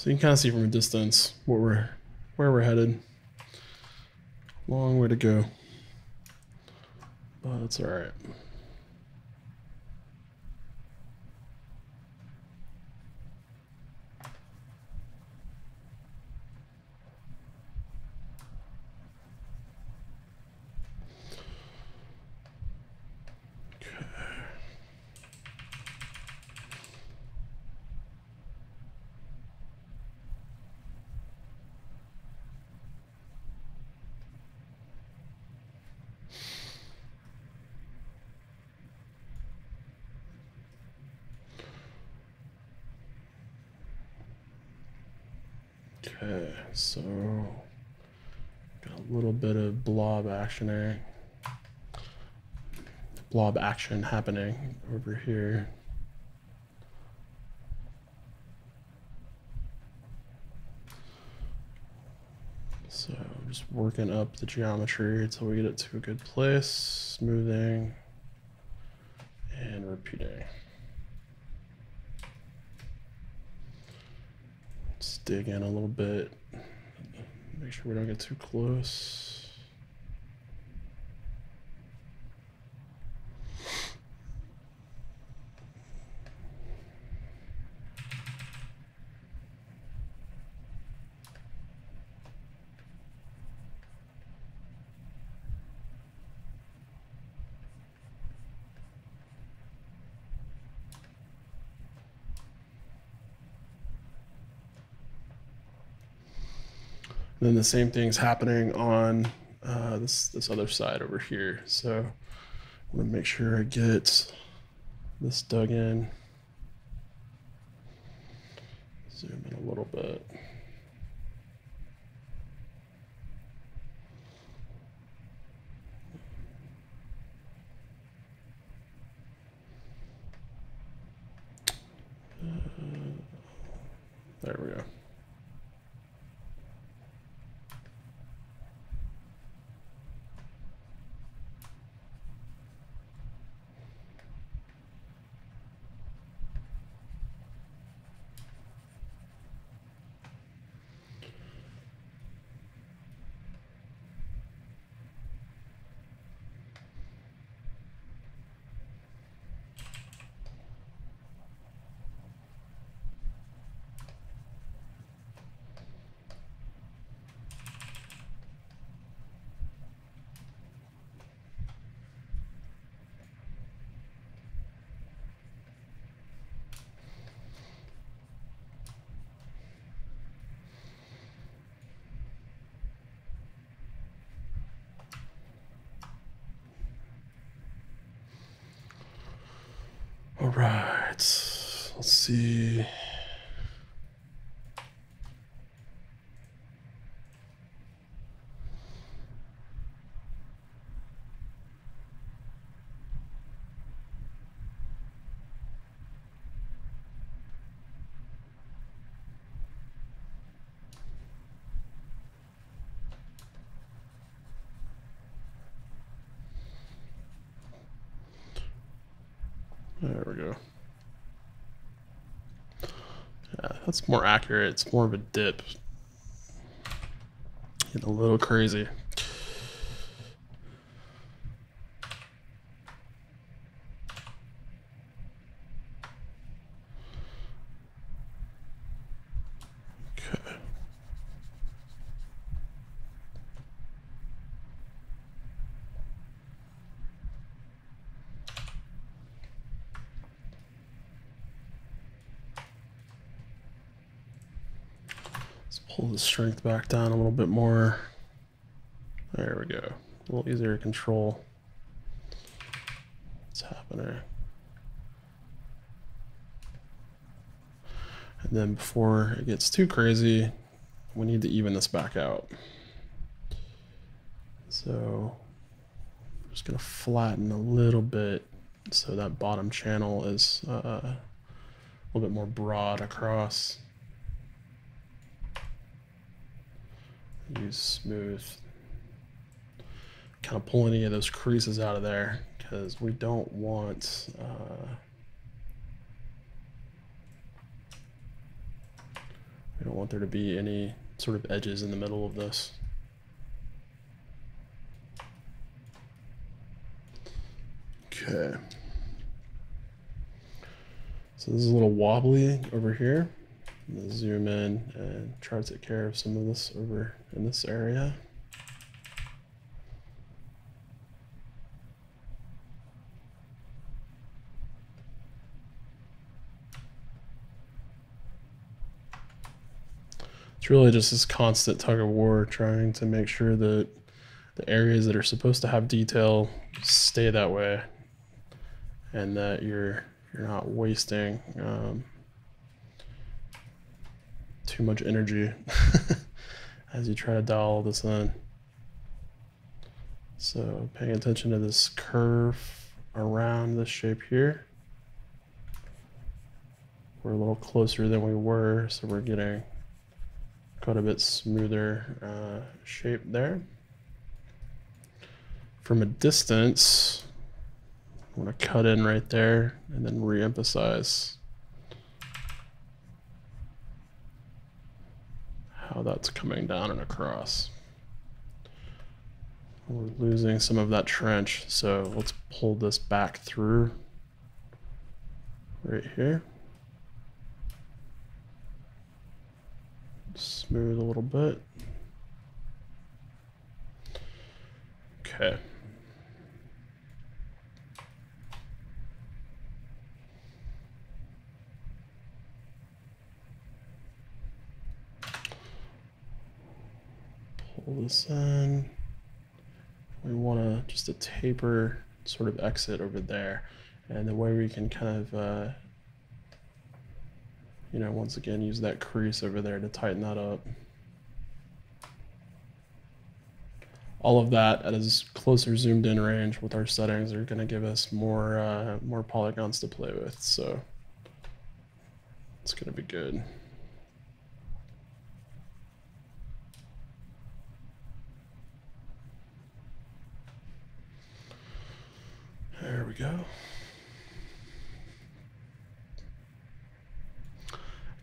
So you can kind of see from a distance where we're headed. Long way to go, but it's all right. Okay, so got a little bit of blob action happening over here. So just working up the geometry until we get it to a good place, smoothing and repeating. Let's dig in a little bit, make sure we don't get too close. Then the same thing's happening on this other side over here. So I'm gonna make sure I get this dug in. Zoom in a little bit. There we go. All right, let's see. There we go. Yeah, that's more accurate. It's more of a dip. Getting a little crazy. Okay. Pull the strength back down a little bit more. There we go. A little easier to control what's happening. And then before it gets too crazy, we need to even this back out. So I'm just gonna flatten a little bit so that bottom channel is a little bit more broad across. Use smooth. Kind of pull any of those creases out of there because we don't want We don't want there to be any sort of edges in the middle of this. Okay. So this is a little wobbly over here. I'm gonna zoom in and try to take care of some of this over in this area. It's really just this constant tug of war trying to make sure that the areas that are supposed to have detail stay that way, and that you're not wasting too much energy as you try to dial all this in. So paying attention to this curve around this shape here. We're a little closer than we were, so we're getting quite a bit smoother shape there. From a distance, I want to cut in right there and then re-emphasize how that's coming down and across. We're losing some of that trench, so let's pull this back through right here. Smooth a little bit. Okay. Pull this in. We want to just a taper sort of exit over there, and the way we can kind of you know, once again, use that crease over there to tighten that up. All of that at as closer zoomed in range with our settings are going to give us more polygons to play with, so it's going to be good. There we go.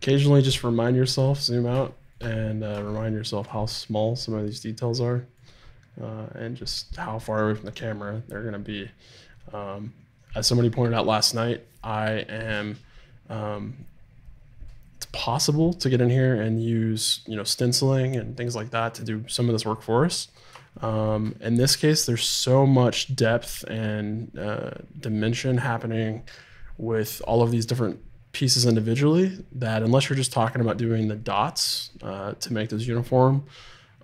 Occasionally just remind yourself, zoom out, and remind yourself how small some of these details are, and just how far away from the camera they're going to be. As somebody pointed out last night, it's possible to get in here and use, you know, stenciling and things like that to do some of this work for us. In this case, there's so much depth and dimension happening with all of these different pieces individually that unless you're just talking about doing the dots to make those uniform,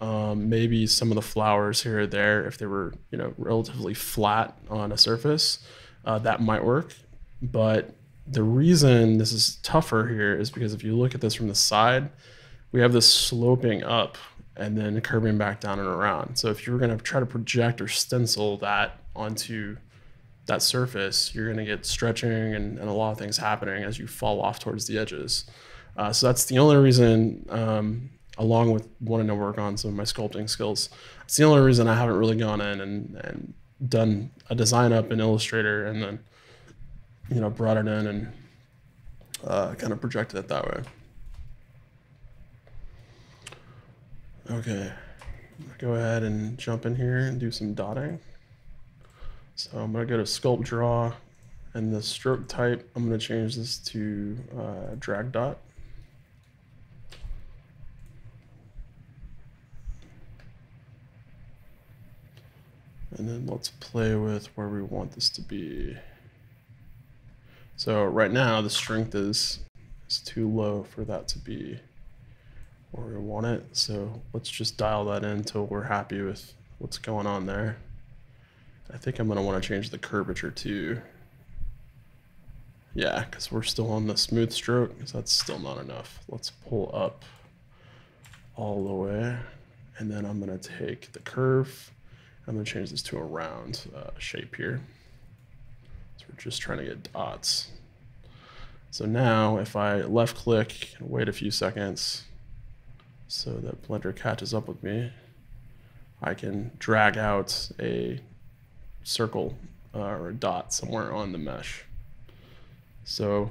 maybe some of the flowers here or there, if they were, you know, relatively flat on a surface, that might work. But the reason this is tougher here is because if you look at this from the side, we have this sloping up and then curving back down and around. So if you were going to try to project or stencil that onto that surface, you're going to get stretching and a lot of things happening as you fall off towards the edges. So that's the only reason, along with wanting to work on some of my sculpting skills, it's the only reason I haven't really gone in and done a design up in Illustrator and then, you know, brought it in and kind of projected it that way. Okay, I'm gonna go ahead and jump in here and do some dotting. So I'm gonna go to Sculpt Draw, and the stroke type, I'm gonna change this to drag dot. And then let's play with where we want this to be. So right now the strength is too low for that to be where we want it. So let's just dial that in until we're happy with what's going on there. I think I'm going to want to change the curvature too. Yeah, because we're still on the smooth stroke, so that's still not enough. Let's pull up all the way, and then I'm going to take the curve. I'm going to change this to a round shape here. So we're just trying to get dots. So now if I left click and wait a few seconds so that Blender catches up with me, I can drag out a circle or a dot somewhere on the mesh. So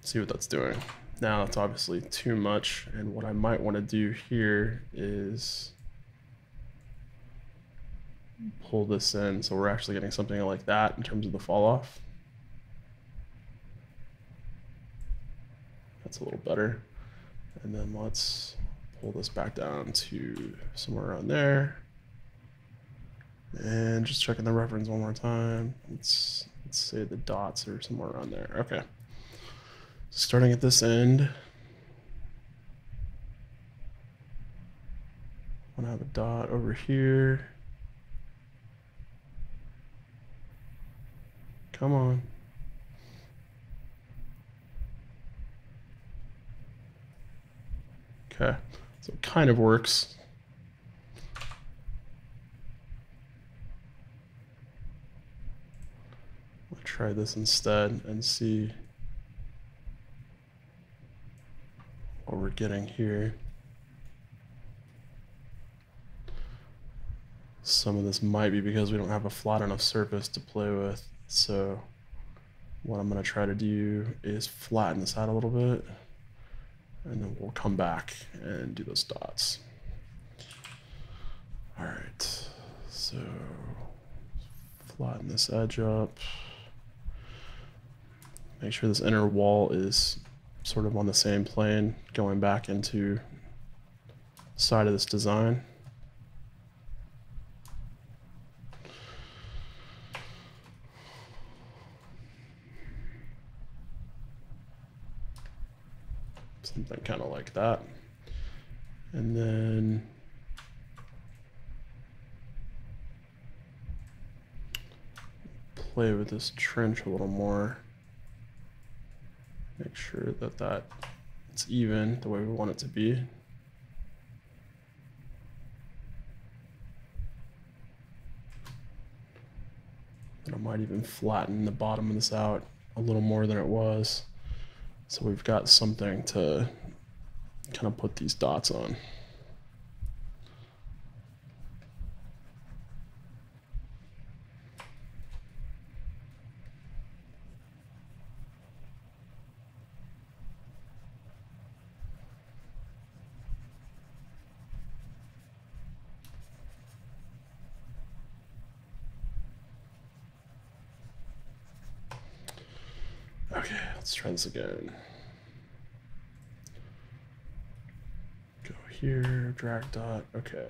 see what that's doing. Now that's obviously too much, and what I might want to do here is pull this in so we're actually getting something like that in terms of the fall off. That's a little better. And then let's pull this back down to somewhere around there. And just checking the reference one more time. Let's say the dots are somewhere around there. Okay. Starting at this end, I want to have a dot over here. Come on. Okay, so it kind of works. I'll try this instead and see what we're getting here. Some of this might be because we don't have a flat enough surface to play with. So what I'm going to try to do is flatten this out a little bit, and then we'll come back and do those dots. All right, so flatten this edge up. Make sure this inner wall is sort of on the same plane going back into the side of this design. Something kind of like that. And then play with this trench a little more. Make sure that it's even the way we want it to be. And I might even flatten the bottom of this out a little more than it was. So we've got something to kind of put these dots on. Okay, let's try this again. Go here, drag dot, okay.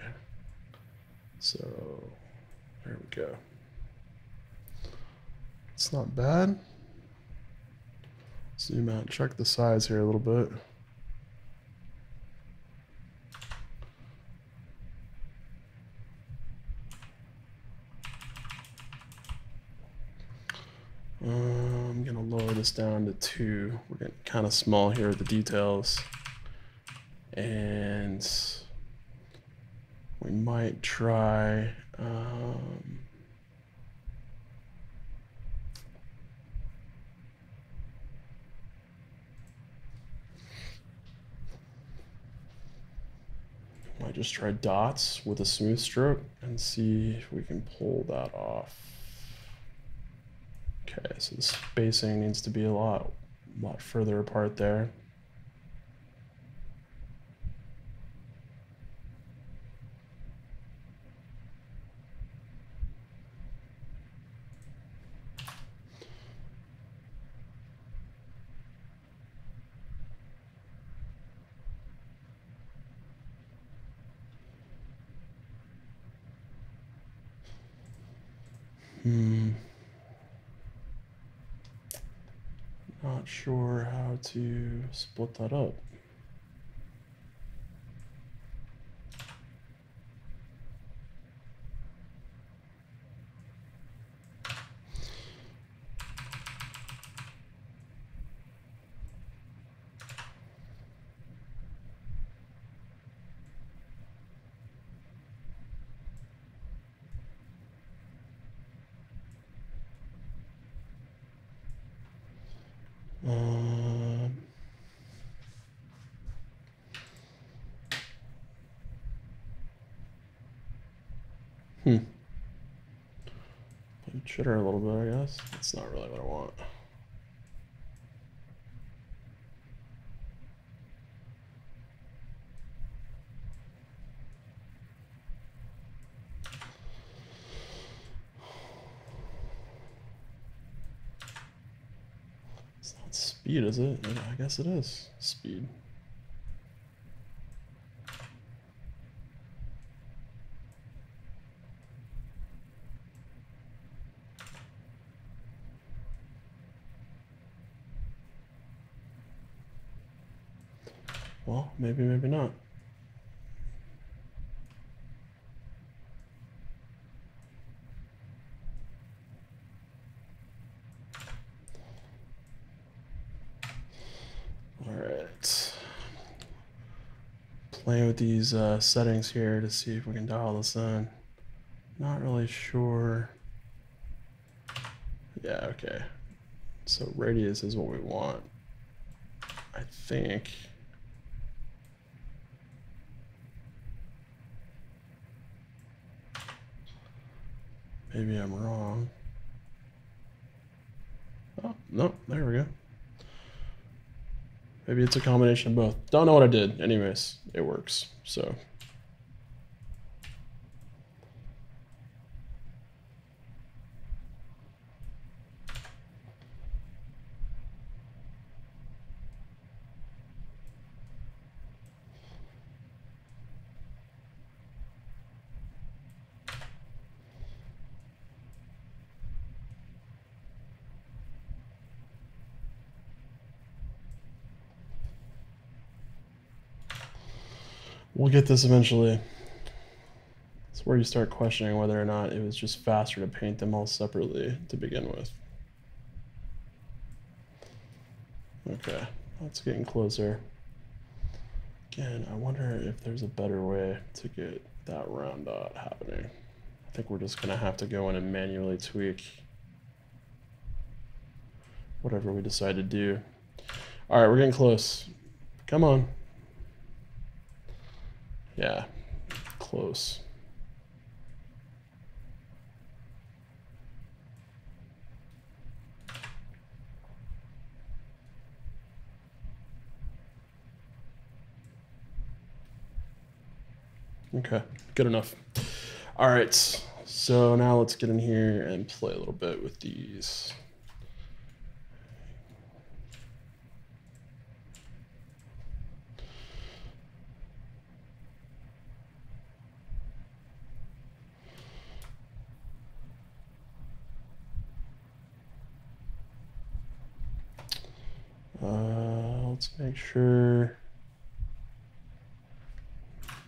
So, there we go. It's not bad. Zoom out, check the size here a little bit. I'm gonna lower this down to 2. We're getting kind of small here with the details. And we might try, might just try dots with a smooth stroke and see if we can pull that off. Okay, so the spacing needs to be a lot further apart there. Not sure how to split that up. Jitter a little bit, I guess. That's not really what I want. Speed, is it? Yeah, I guess it is. Speed. Well, maybe, maybe not. All right. Playing with these settings here to see if we can dial this in. Not really sure. Yeah, okay. So radius is what we want, I think. Maybe I'm wrong. Oh, no, there we go. Maybe it's a combination of both. Don't know what I did. Anyways, it works, so. We'll get this eventually. It's where you start questioning whether or not it was just faster to paint them all separately to begin with. Okay, that's getting closer. Again, I wonder if there's a better way to get that round dot happening. I think we're just gonna have to go in and manually tweak whatever we decide to do. All right, we're getting close. Come on. Yeah, close. Okay, good enough. All right, so now let's get in here and play a little bit with these. Let's make sure,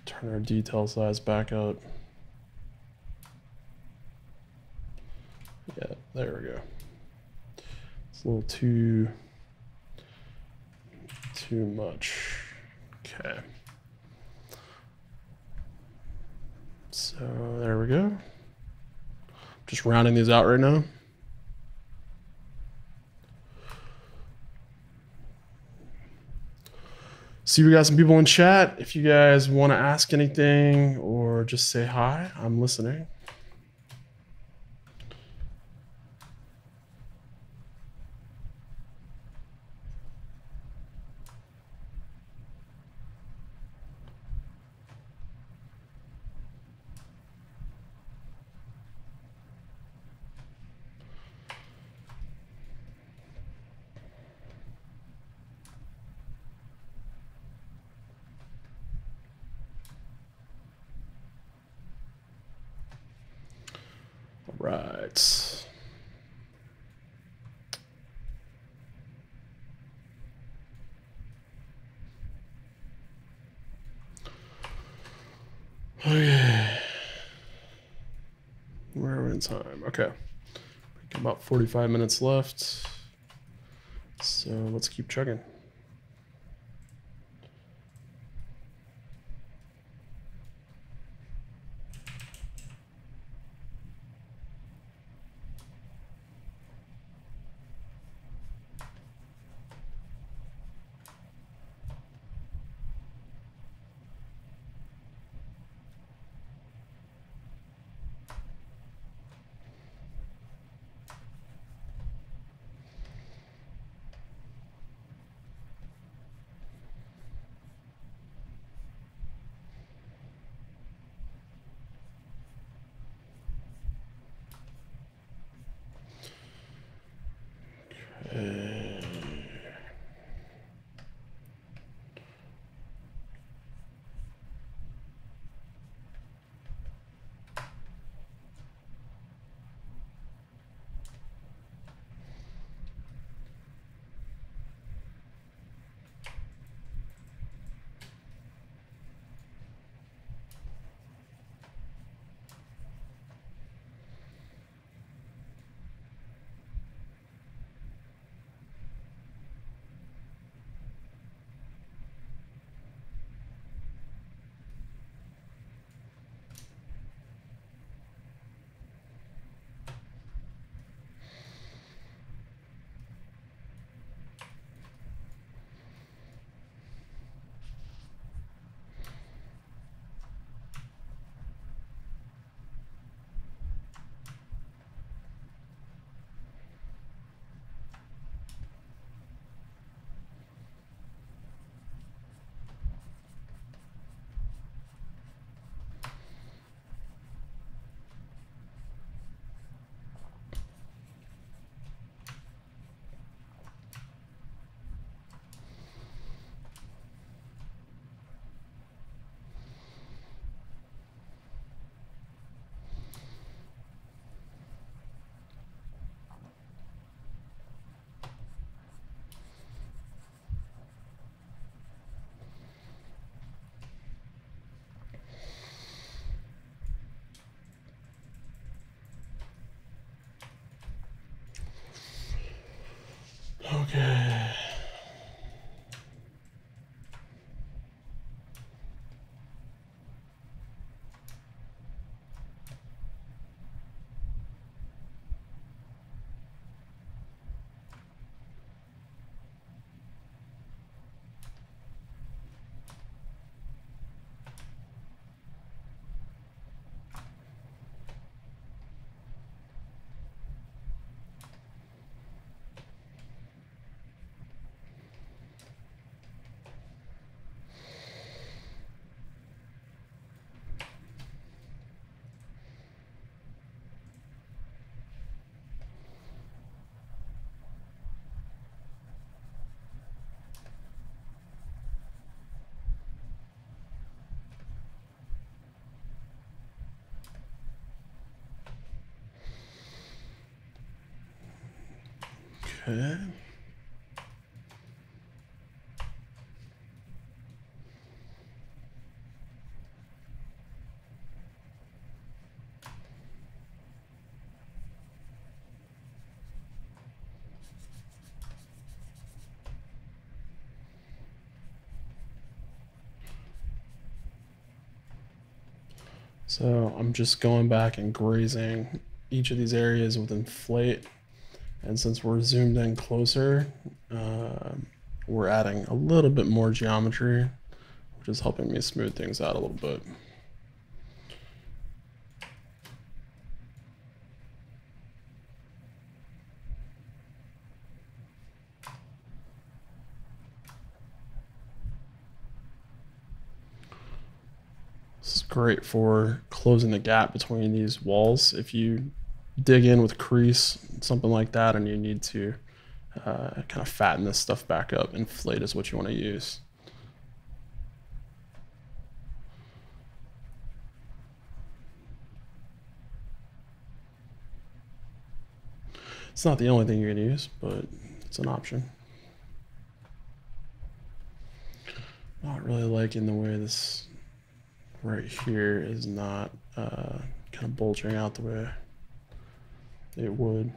turn our detail size back up. Yeah, there we go. It's a little too much. Okay. So there we go. Just rounding these out right now. See, we got some people in chat. If you guys want to ask anything or just say hi, I'm listening. Right. Okay. We're in time. Okay. About 45 minutes left. So let's keep chugging. Okay. So I'm just going back and grazing each of these areas with inflate. And since we're zoomed in closer, we're adding a little bit more geometry, which is helping me smooth things out a little bit. This is great for closing the gap between these walls. If you dig in with crease, something like that, and you need to kind of fatten this stuff back up, inflate is what you want to use. It's not the only thing you're going to use, but it's an option. Not really liking the way this right here is not kind of bulging out the way it would.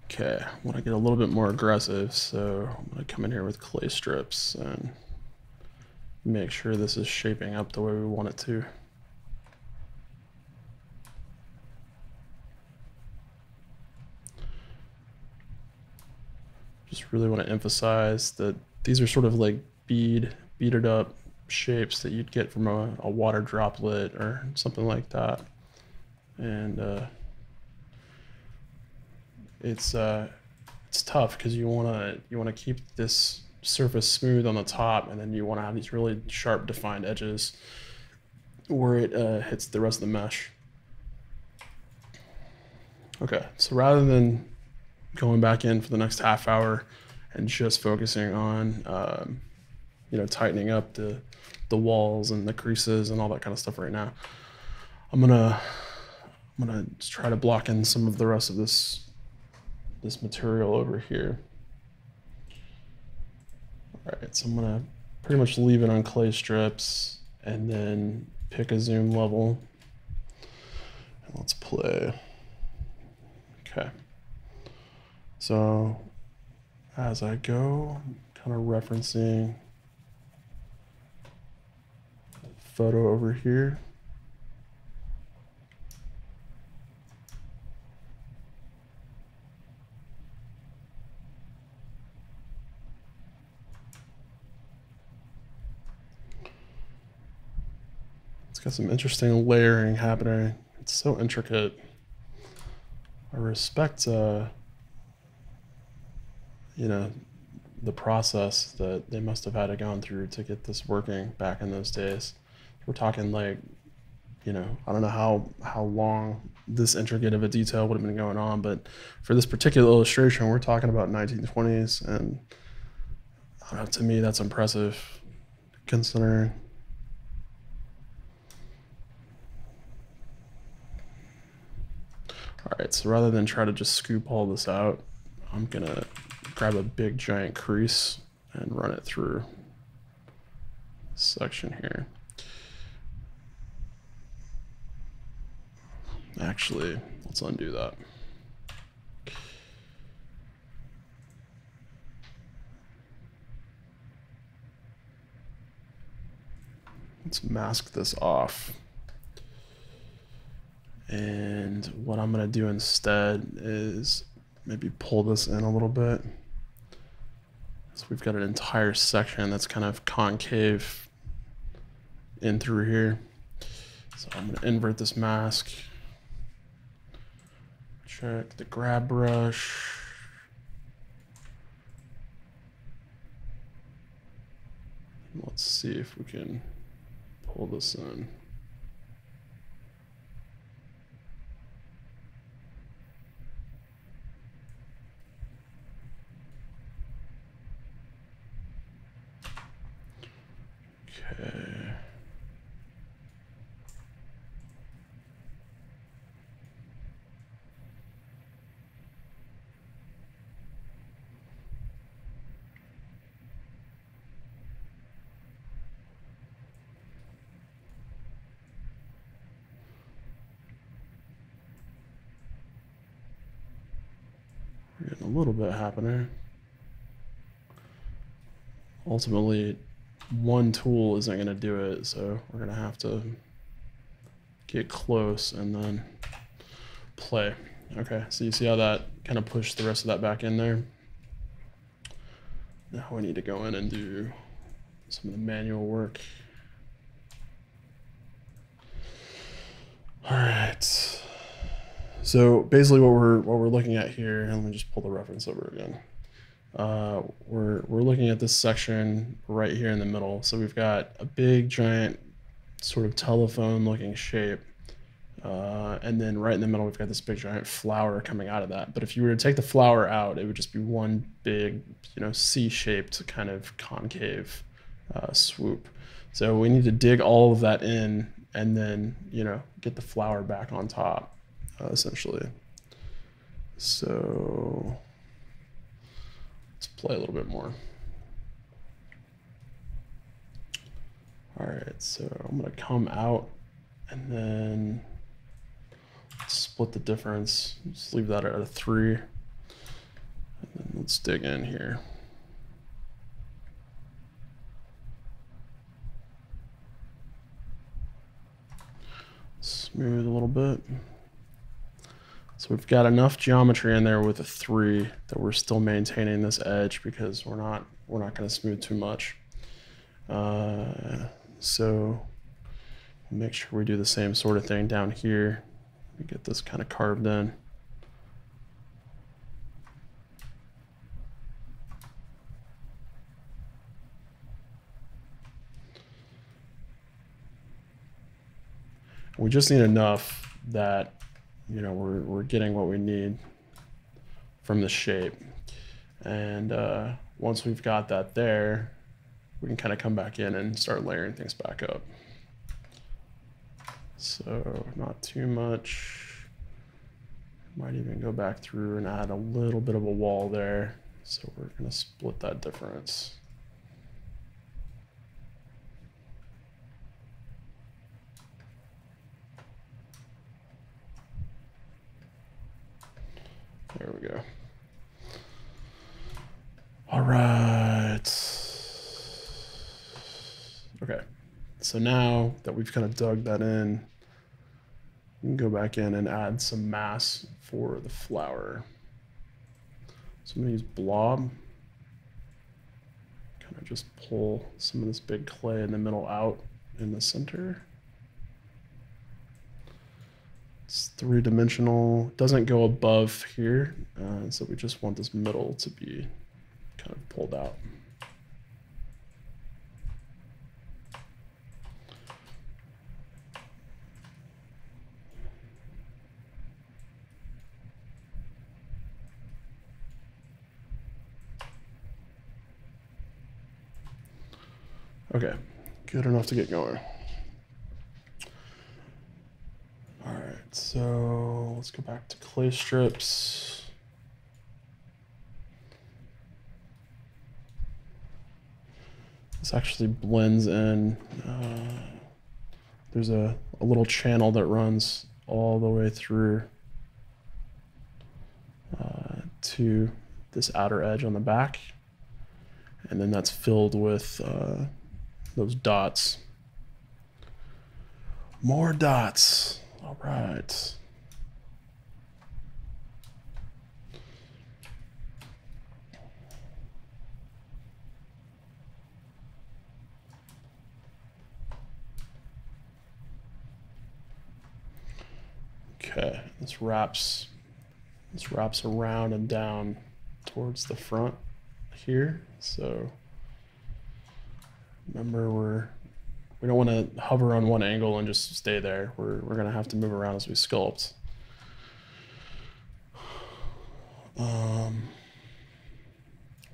Okay, I want to get a little bit more aggressive, so I'm going to come in here with clay strips and make sure this is shaping up the way we want it to. Just really want to emphasize that these are sort of like beaded up shapes that you'd get from a water droplet or something like that. And it's tough because you want to keep this surface smooth on the top, and then you want to have these really sharp defined edges where it hits the rest of the mesh. Okay, so rather than going back in for the next half hour and just focusing on tightening up the walls and the creases and all that kind of stuff right now, I'm gonna just try to block in some of the rest of this material over here. All right, so I'm gonna pretty much leave it on clay strips and then pick a zoom level. And let's play. Okay. So as I go, I'm kind of referencing the photo over here. It's got some interesting layering happening. It's so intricate. I respect the process that they must have had to gone through to get this working back in those days. We're talking like, I don't know how long this intricate of a detail would have been going on, but for this particular illustration, we're talking about 1920s, and I don't know, to me, that's impressive considering. All right, so rather than try to just scoop all this out, I'm gonna grab a big giant crease and run it through this section here. Actually, let's undo that. Let's mask this off. And what I'm gonna do instead is maybe pull this in a little bit. So we've got an entire section that's kind of concave in through here. So I'm gonna invert this mask. Check the grab brush. Let's see if we can pull this in. Okay. We're getting a little bit happening. Ultimately, one tool isn't going to do it, so we're going to have to get close and then play. Okay, so you see how that kind of pushed the rest of that back in there? Now we need to go in and do some of the manual work. All right. So basically what we're looking at here, and let me just pull the reference over again. We're looking at this section right here in the middle. So we've got a big giant sort of telephone looking shape. And then right in the middle, we've got this big giant flower coming out of that. But if you were to take the flower out, it would just be one big, C-shaped kind of concave swoop. So we need to dig all of that in and then, get the flower back on top, essentially. So let's play a little bit more. All right, so I'm gonna come out and then split the difference. Just leave that at a 3. And then let's dig in here. Smooth a little bit. So we've got enough geometry in there with a 3 that we're still maintaining this edge because we're not going to smooth too much. So make sure we do the same sort of thing down here. We get this kind of carved in. We just need enough that, we're getting what we need from the shape. And once we've got that there, we can kind of come back in and start layering things back up. So not too much. Might even go back through and add a little bit of a wall there. So we're going to split that difference. There we go. All right. Okay. So now that we've kind of dug that in, we can go back in and add some mass for the flower. So I'm gonna use blob. Kind of just pull some of this big clay in the middle out in the center. It's 3-dimensional, doesn't go above here, so we just want this middle to be kind of pulled out. Okay, good enough to get going. All right, so let's go back to clay strips. This actually blends in. There's a little channel that runs all the way through to this outer edge on the back. And then that's filled with those dots. More dots. All right. Okay, this wraps around and down towards the front here. So remember, we don't want to hover on one angle and just stay there. We're going to have to move around as we sculpt.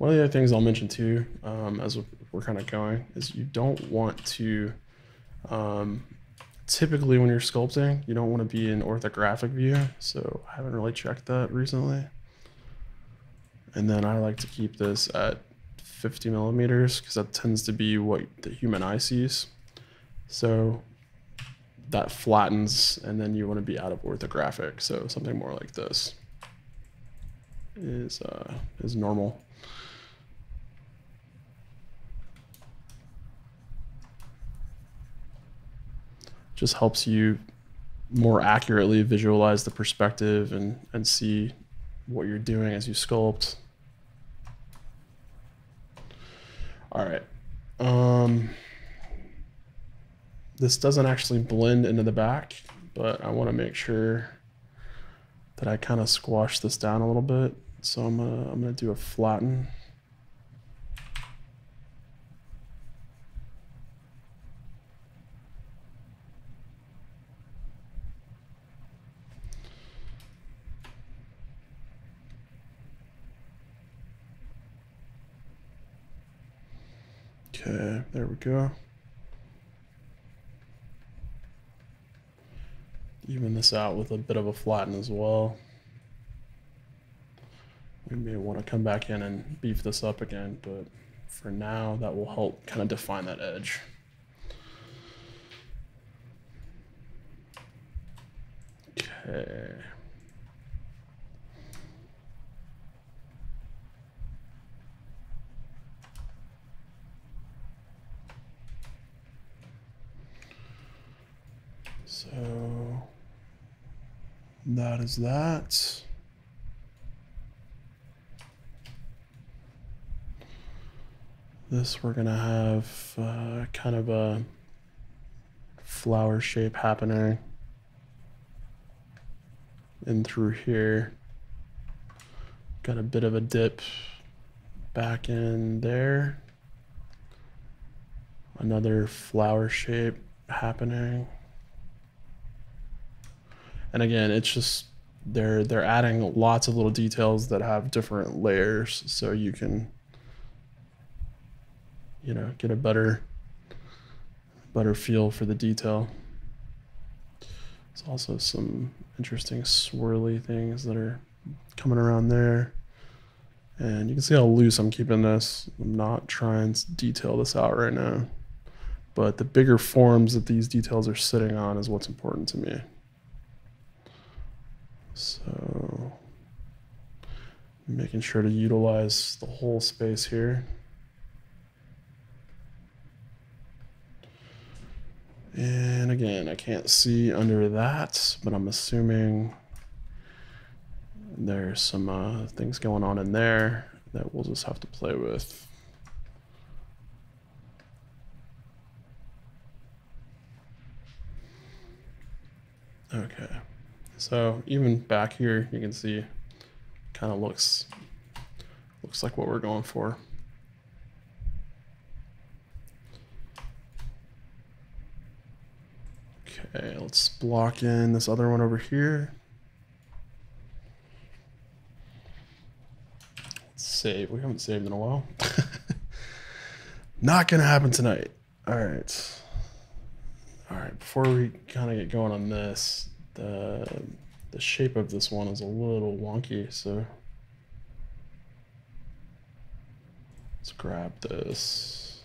One of the other things I'll mention too, as we're kind of going, is you don't want to, typically when you're sculpting, you don't want to be in orthographic view. So I haven't really checked that recently. And then I like to keep this at 50 millimeters because that tends to be what the human eye sees. So that flattens, and then you want to be out of orthographic. So something more like this is normal. Just helps you more accurately visualize the perspective and see what you're doing as you sculpt. All right. This doesn't actually blend into the back, but I want to make sure that I kind of squash this down a little bit. So I'm gonna do a flatten. Okay, there we go. Even this out with a bit of a flatten as well. We may want to come back in and beef this up again, but for now, that will help kind of define that edge. Okay. So that is that. This we're gonna have kind of a flower shape happening in through here. Got a bit of a dip back in there. Another flower shape happening. And again, it's just they're adding lots of little details that have different layers, so you can, you know, get a better feel for the detail. There's also some interesting swirly things that are coming around there. And you can see how loose I'm keeping this. I'm not trying to detail this out right now, but the bigger forms that these details are sitting on is what's important to me. So making sure to utilize the whole space here. And again, I can't see under that, but I'm assuming there's some things going on in there that we'll just have to play with. Okay. So even back here, you can see kind of looks like what we're going for. Okay, let's block in this other one over here. Let's save. We haven't saved in a while. Not gonna happen tonight. All right. All right, before we kind of get going on this, the shape of this one is a little wonky, so let's grab this.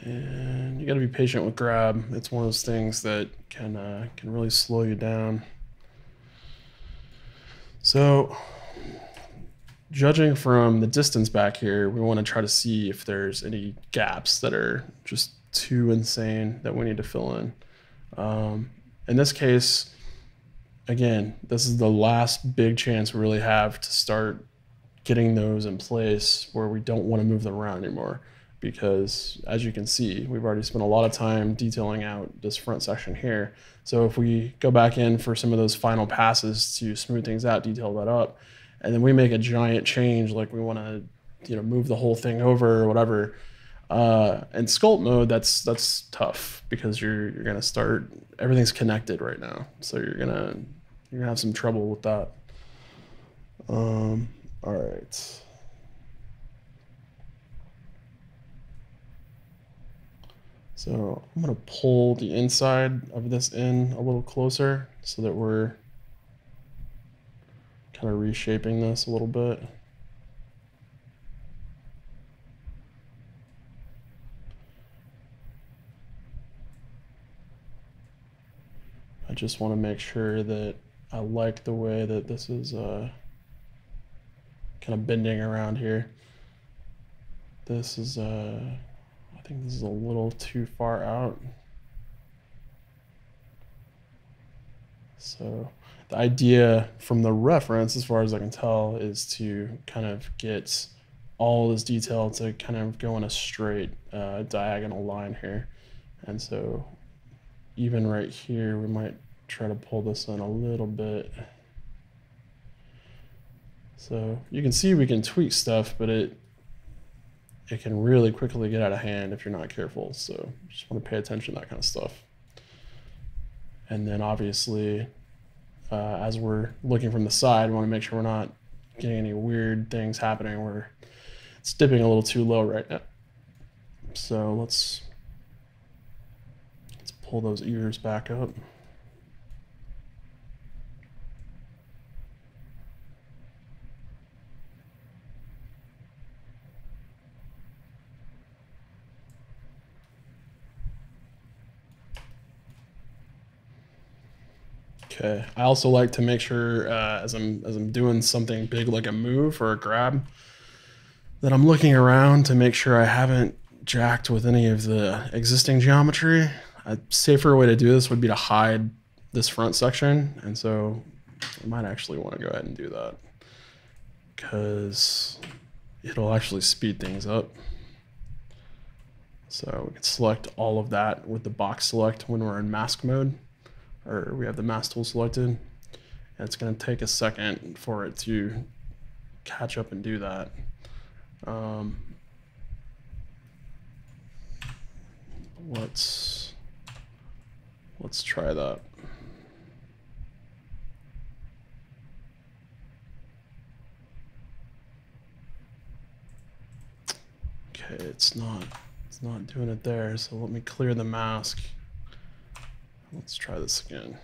And you got to be patient with grab. It's one of those things that can really slow you down. So judging from the distance back here, we want to try to see if there's any gaps that are just too insane that we need to fill in. In this case, again, this is the last big chance we really have to start getting those in place where we don't want to move them around anymore. Because as you can see, we've already spent a lot of time detailing out this front section here. So if we go back in for some of those final passes to smooth things out, detail that up, and then we make a giant change, like we want to, you know, move the whole thing over or whatever, In sculpt mode, that's tough because you're gonna start, everything's connected right now, so you're gonna have some trouble with that. All right. So I'm gonna pull the inside of this in a little closer so that we're kind of reshaping this a little bit. I just want to make sure that I like the way that this is kind of bending around here. This is, I think this is a little too far out. So the idea from the reference, as far as I can tell, is to kind of get all this detail to kind of go in a straight diagonal line here. And so even right here, we might try to pull this in a little bit. So you can see we can tweak stuff, but it can really quickly get out of hand if you're not careful. So just want to pay attention to that kind of stuff. And then obviously, as we're looking from the side, we want to make sure we're not getting any weird things happening where it's dipping a little too low right now. So let's pull those ears back up. Okay. I also like to make sure as I'm doing something big like a move or a grab, that I'm looking around to make sure I haven't jacked with any of the existing geometry. A safer way to do this would be to hide this front section, and so I might actually want to go ahead and do that because it'll actually speed things up. So we can select all of that with the box select when we're in mask mode, or we have the mask tool selected, and it's going to take a second for it to catch up and do that. Let's try that. Okay, it's not doing it there, so let me clear the mask. Let's try this again.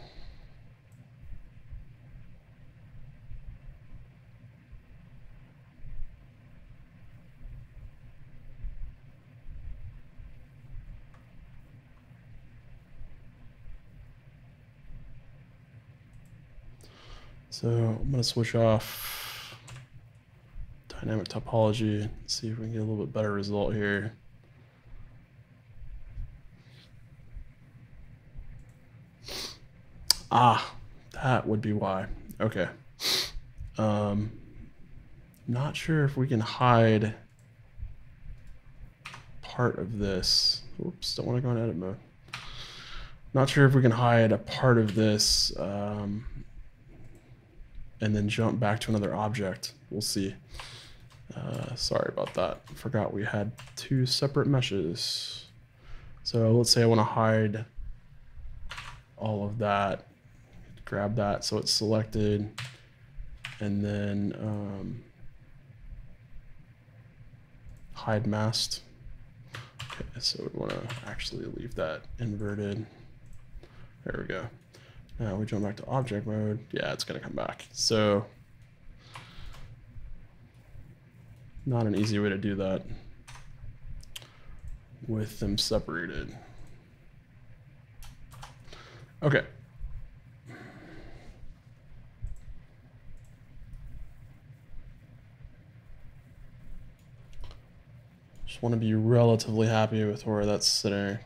So I'm going to switch off dynamic topology, see if we can get a little bit better result here. Ah, that would be why. Okay. Not sure if we can hide part of this. Oops, don't want to go in edit mode. Not sure if we can hide a part of this and then jump back to another object. We'll see. Sorry about that. Forgot we had two separate meshes. So let's say I want to hide all of that. Grab that so it's selected, and then hide masked. Okay, so we want to actually leave that inverted. There we go. Now we jump back to object mode. Yeah, it's going to come back. So not an easy way to do that with them separated. Okay. Just want to be relatively happy with where that's sitting.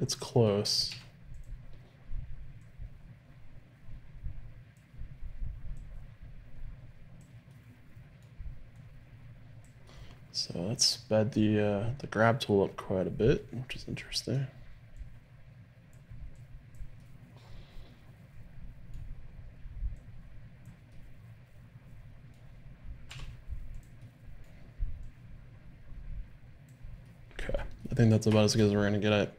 It's close. So that sped the grab tool up quite a bit, which is interesting. think that's about as good as we're gonna get it.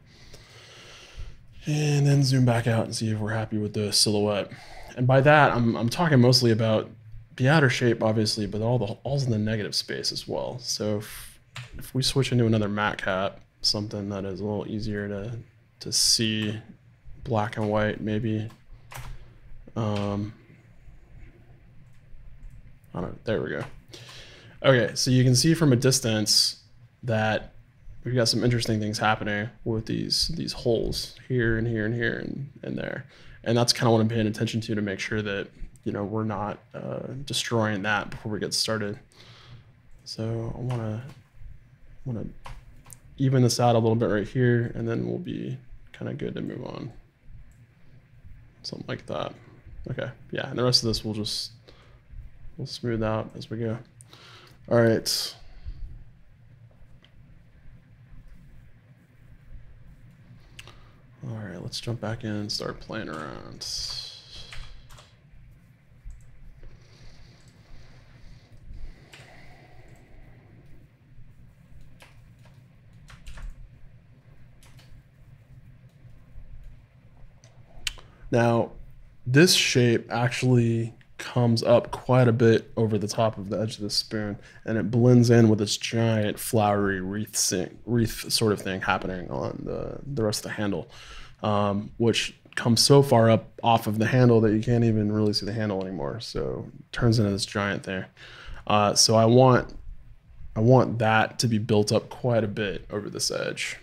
And then zoom back out and see if we're happy with the silhouette. And by that, I'm talking mostly about the outer shape, obviously, but all's in the negative space as well. So if we switch into another matte cap, something that is a little easier to see, black and white maybe. I don't know, there we go. Okay, so you can see from a distance that we've got some interesting things happening with these holes here and here and here and there. And that's kind of what I'm paying attention to make sure that, you know, we're not destroying that before we get started. So I want to even this out a little bit right here, and then we'll be kind of good to move on. Something like that. Okay, yeah, and the rest of this we'll smooth out as we go. All right. All right, let's jump back in and start playing around. Now, this shape actually comes up quite a bit over the top of the edge of the spoon, and it blends in with this giant flowery wreath sort of thing happening on the rest of the handle, which comes so far up off of the handle that you can't even really see the handle anymore. So it turns into this giant thing. So I want that to be built up quite a bit over this edge.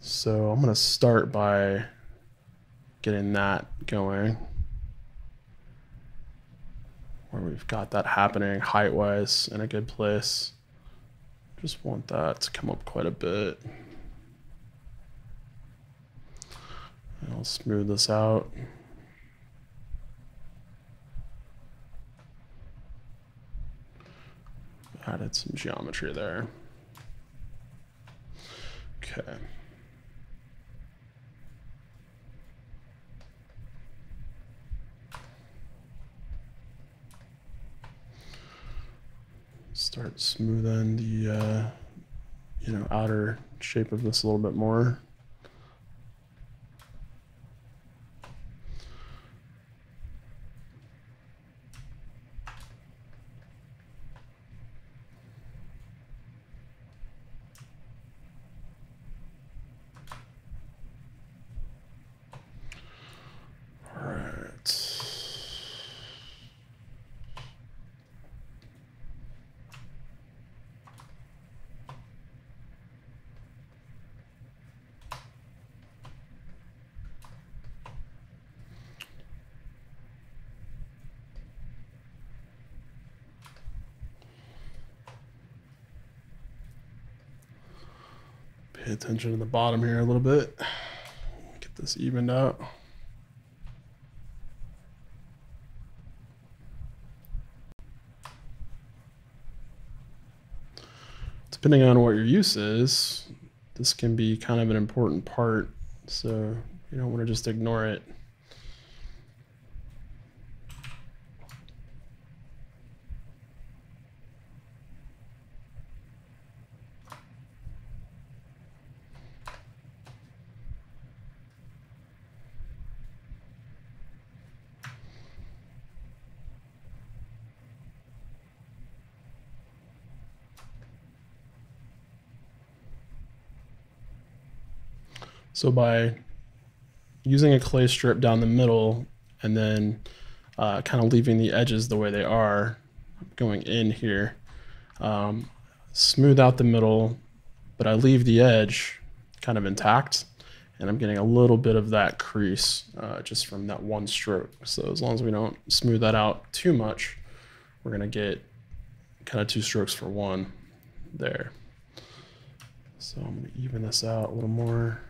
So I'm gonna start by getting that going, where we've got that happening height-wise in a good place. Just want that to come up quite a bit. And I'll smooth this out. Added some geometry there. Okay. Start smoothing the you know, outer shape of this a little bit more. All right. Pay attention to the bottom here a little bit. Get this evened out. Depending on what your use is, this can be kind of an important part, so you don't want to just ignore it. So by using a clay strip down the middle and then kind of leaving the edges the way they are, going in here, smooth out the middle, but I leave the edge kind of intact, and I'm getting a little bit of that crease just from that one stroke. So as long as we don't smooth that out too much, we're gonna get kind of 2 strokes for 1 there. So I'm gonna even this out a little more.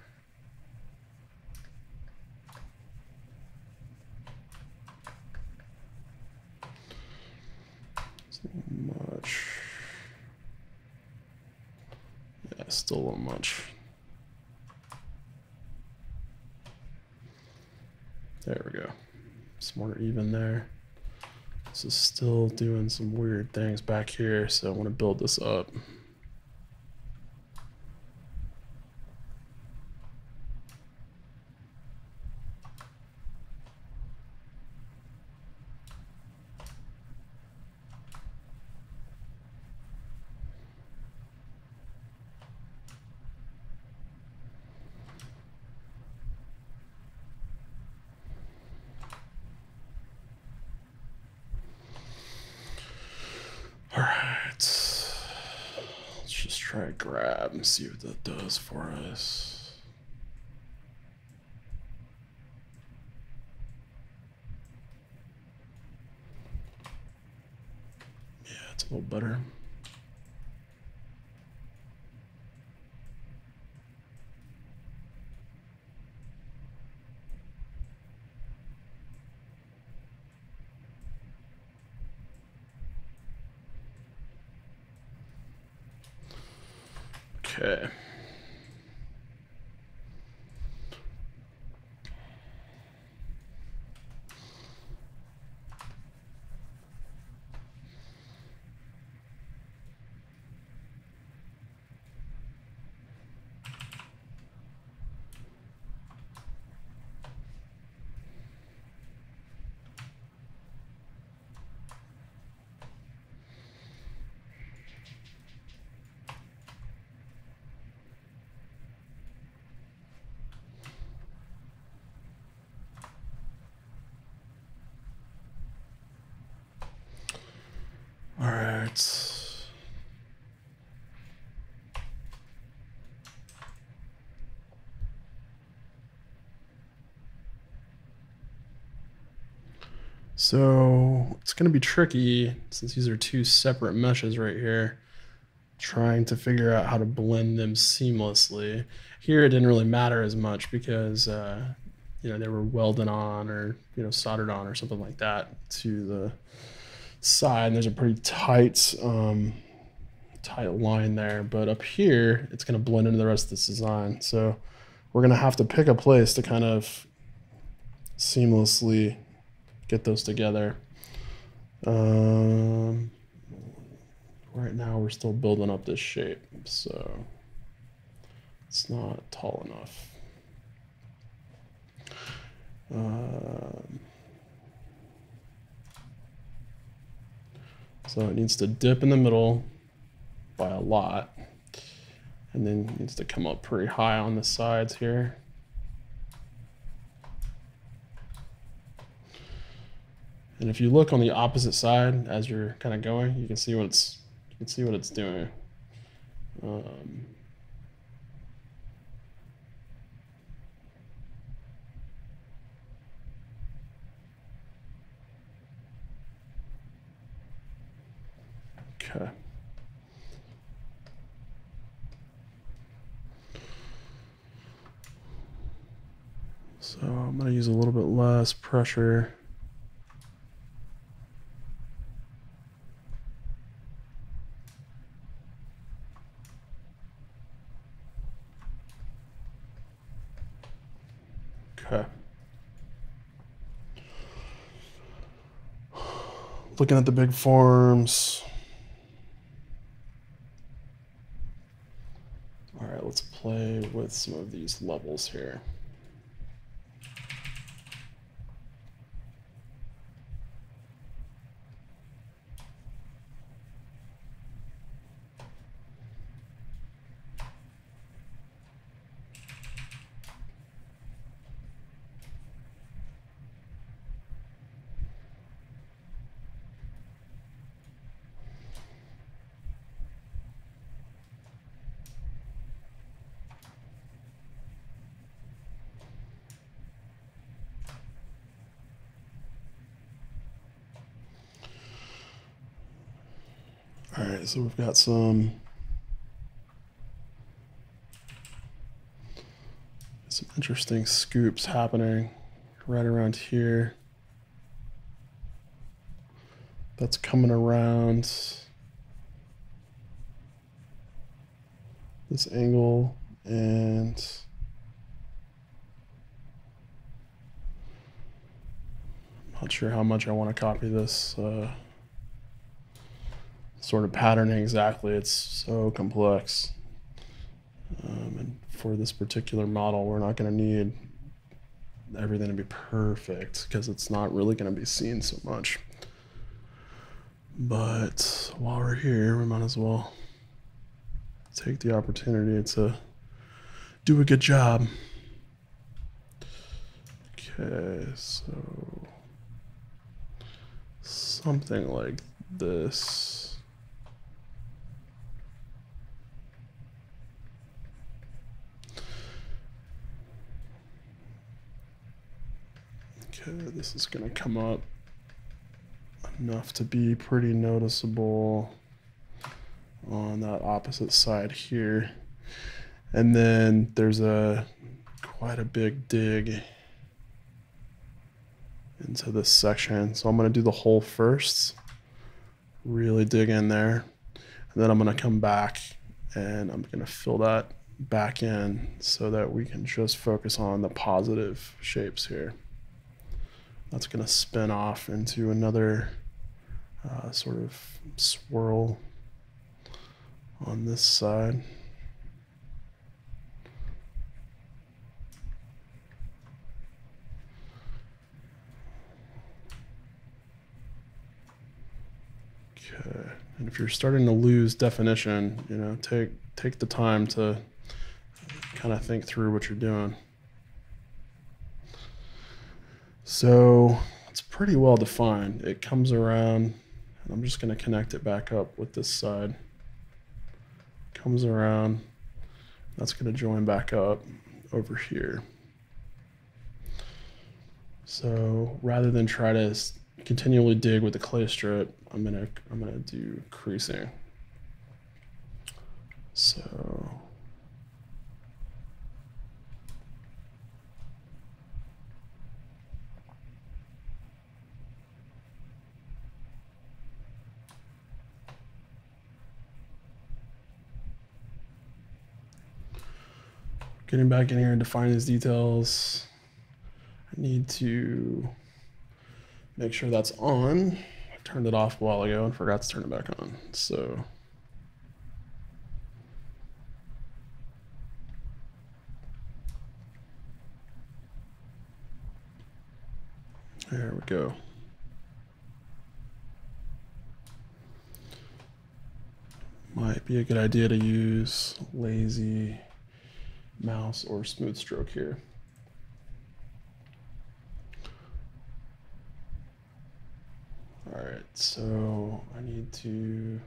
Much. Yeah, still a little much. There we go. It's more even there. This is still doing some weird things back here, so I want to build this up. just try grab and see what that does for us. Yeah, it's a little better. Okay. All right. So it's going to be tricky since these are two separate meshes right here, trying to figure out how to blend them seamlessly. Here it didn't really matter as much because you know, they were welded on or, you know, soldered on or something like that to the side. And there's a pretty tight tight line there, but up here it's going to blend into the rest of this design. So we're going to have to pick a place to kind of seamlessly get those together. Right now we're still building up this shape, so it's not tall enough. So it needs to dip in the middle by a lot, and then it needs to come up pretty high on the sides here. And if you look on the opposite side as you're kind of going, you can see what it's doing. Okay. So I'm going to use a little bit less pressure. Okay. Looking at the big forms. All right, let's play with some of these levels here. All right, so we've got some interesting scoops happening right around here. That's coming around this angle, and I'm not sure how much I want to copy this sort of patterning exactly. It's so complex. And for this particular model, we're not going to need everything to be perfect because it's not really going to be seen so much. But while we're here, we might as well take the opportunity to do a good job. Okay, so something like this. Okay, this is gonna come up enough to be pretty noticeable on that opposite side here. And then there's quite a big dig into this section. So I'm gonna do the hole first, really dig in there. And then I'm gonna come back and I'm gonna fill that back in so that we can just focus on the positive shapes here. That's gonna spin off into another sort of swirl on this side. Okay, and if you're starting to lose definition, you know, take the time to kind of think through what you're doing. So it's pretty well defined. It comes around, and I'm just going to connect it back up with this side. Comes around, that's going to join back up over here. So rather than try to continually dig with the clay strip, I'm gonna do creasing. So getting back in here and define these details. I need to make sure that's on. I turned it off a while ago and forgot to turn it back on. So there we go. Might be a good idea to use lazy mouse or smooth stroke here. All right, so I need to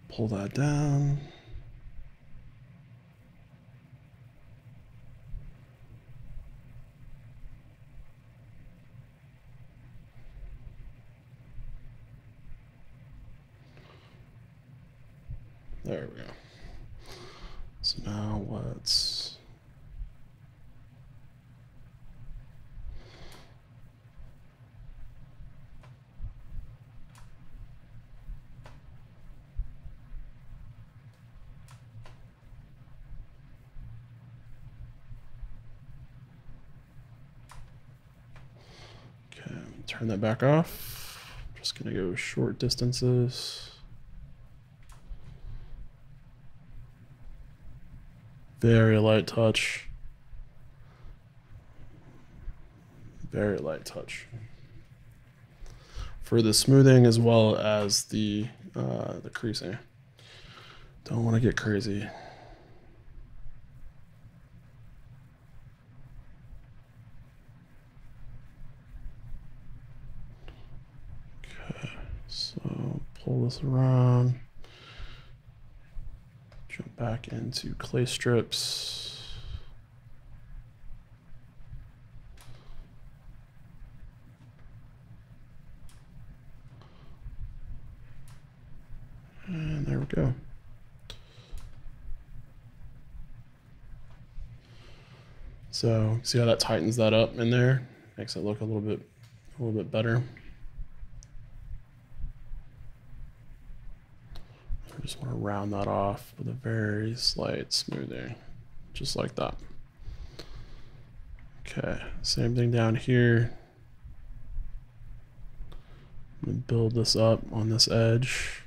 pull that down. There we go. So now let's turn that back off. I'm just gonna go short distances. Very light touch. Very light touch. For the smoothing as well as the creasing. Don't want to get crazy. Okay, so pull this around. Jump back into clay strips. And there we go. So see how that tightens that up in there? Makes it look a little bit better. I just want to round that off with a very slight smoothing, just like that. Okay, same thing down here. I'm going to build this up on this edge.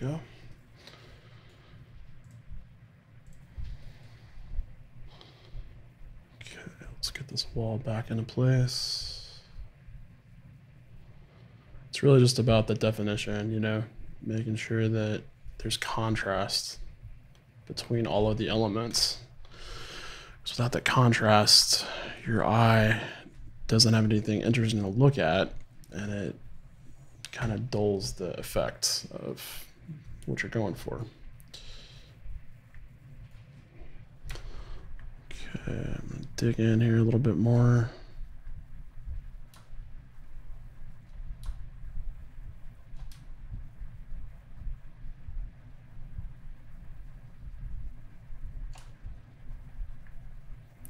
we go. Okay, let's get this wall back into place. It's really just about the definition, you know, making sure that there's contrast between all of the elements. So without that contrast, your eye doesn't have anything interesting to look at, and it kind of dulls the effect of what you're going for. Okay, I'm gonna dig in here a little bit more.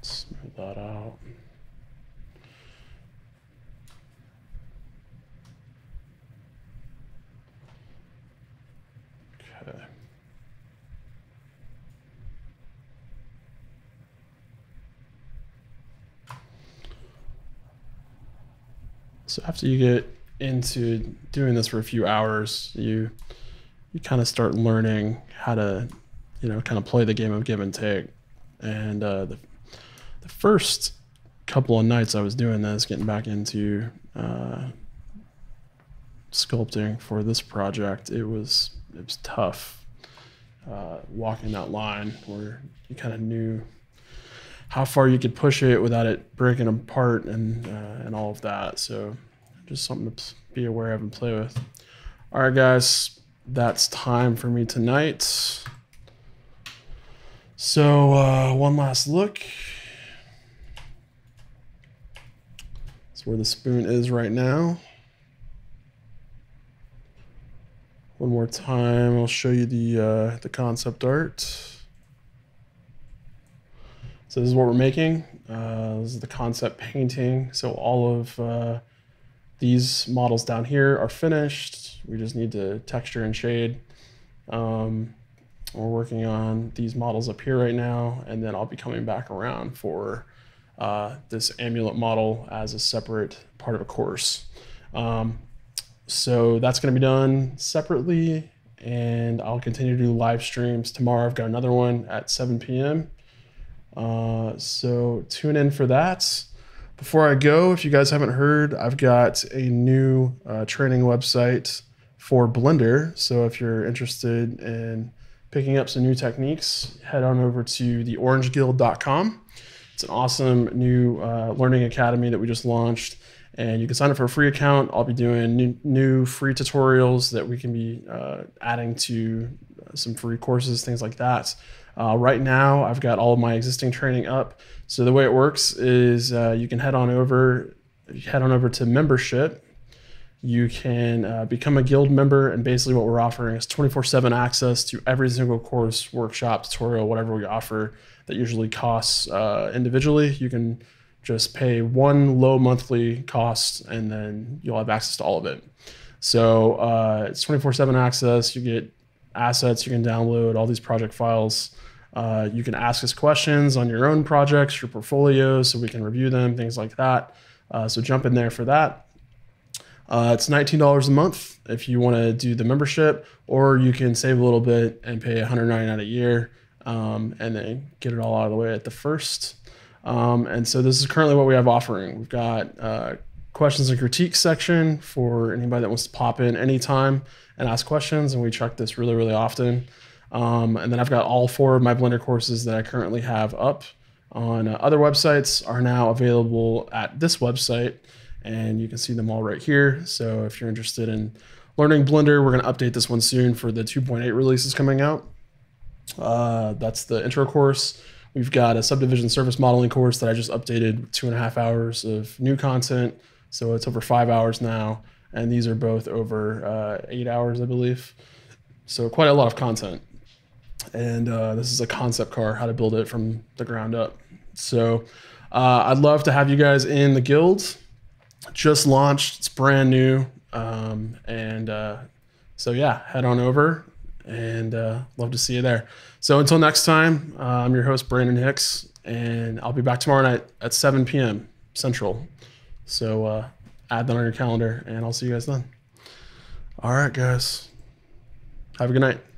Smooth that out. Okay. So after you get into doing this for a few hours, you kind of start learning how to, you know, kind of play the game of give and take. And the first couple of nights I was doing this, getting back into sculpting for this project, it was tough, walking that line where you kind of knew how far you could push it without it breaking apart and all of that. So just something to be aware of and play with. All right, guys, that's time for me tonight. So one last look. That's where the spoon is right now. One more time, I'll show you the concept art. So this is what we're making. This is the concept painting. So all of these models down here are finished. We just need to texture and shade. We're working on these models up here right now, and then I'll be coming back around for this amulet model as a separate part of a course. So that's going to be done separately, and I'll continue to do live streams tomorrow. I've got another one at 7 p.m. So tune in for that. Before I go, if you guys haven't heard, I've got a new training website for Blender. So if you're interested in picking up some new techniques, head on over to theorangeguild.com. It's an awesome new learning academy that we just launched, and you can sign up for a free account. I'll be doing new free tutorials that we can be adding to some free courses, things like that. Right now, I've got all of my existing training up. So the way it works is you can head on over to membership. You can become a guild member, and basically what we're offering is 24/7 access to every single course, workshop, tutorial, whatever we offer that usually costs individually. You can just pay one low monthly cost, and then you'll have access to all of it. So it's 24/7 access. You get assets you can download, all these project files. You can ask us questions on your own projects, your portfolios, so we can review them, things like that. So jump in there for that. It's $19 a month if you want to do the membership, or you can save a little bit and pay $199 a year, and then get it all out of the way at the first. And so this is currently what we have offering. We've got questions and critiques section for anybody that wants to pop in anytime and ask questions, and we check this really, really often. And then I've got all 4 of my Blender courses that I currently have up on other websites are now available at this website, and you can see them all right here. So if you're interested in learning Blender, we're going to update this one soon for the 2.8 releases coming out. That's the intro course. We've got a subdivision surface modeling course that I just updated, 2.5 hours of new content. So it's over 5 hours now. And these are both over 8 hours, I believe. So quite a lot of content. And this is a concept car, how to build it from the ground up. So I'd love to have you guys in the guild. Just launched, it's brand new. So yeah, head on over, and love to see you there. So until next time, I'm your host, Brandon Hicks, and I'll be back tomorrow night at 7 p.m. Central. So add that on your calendar, and I'll see you guys then. All right, guys. Have a good night.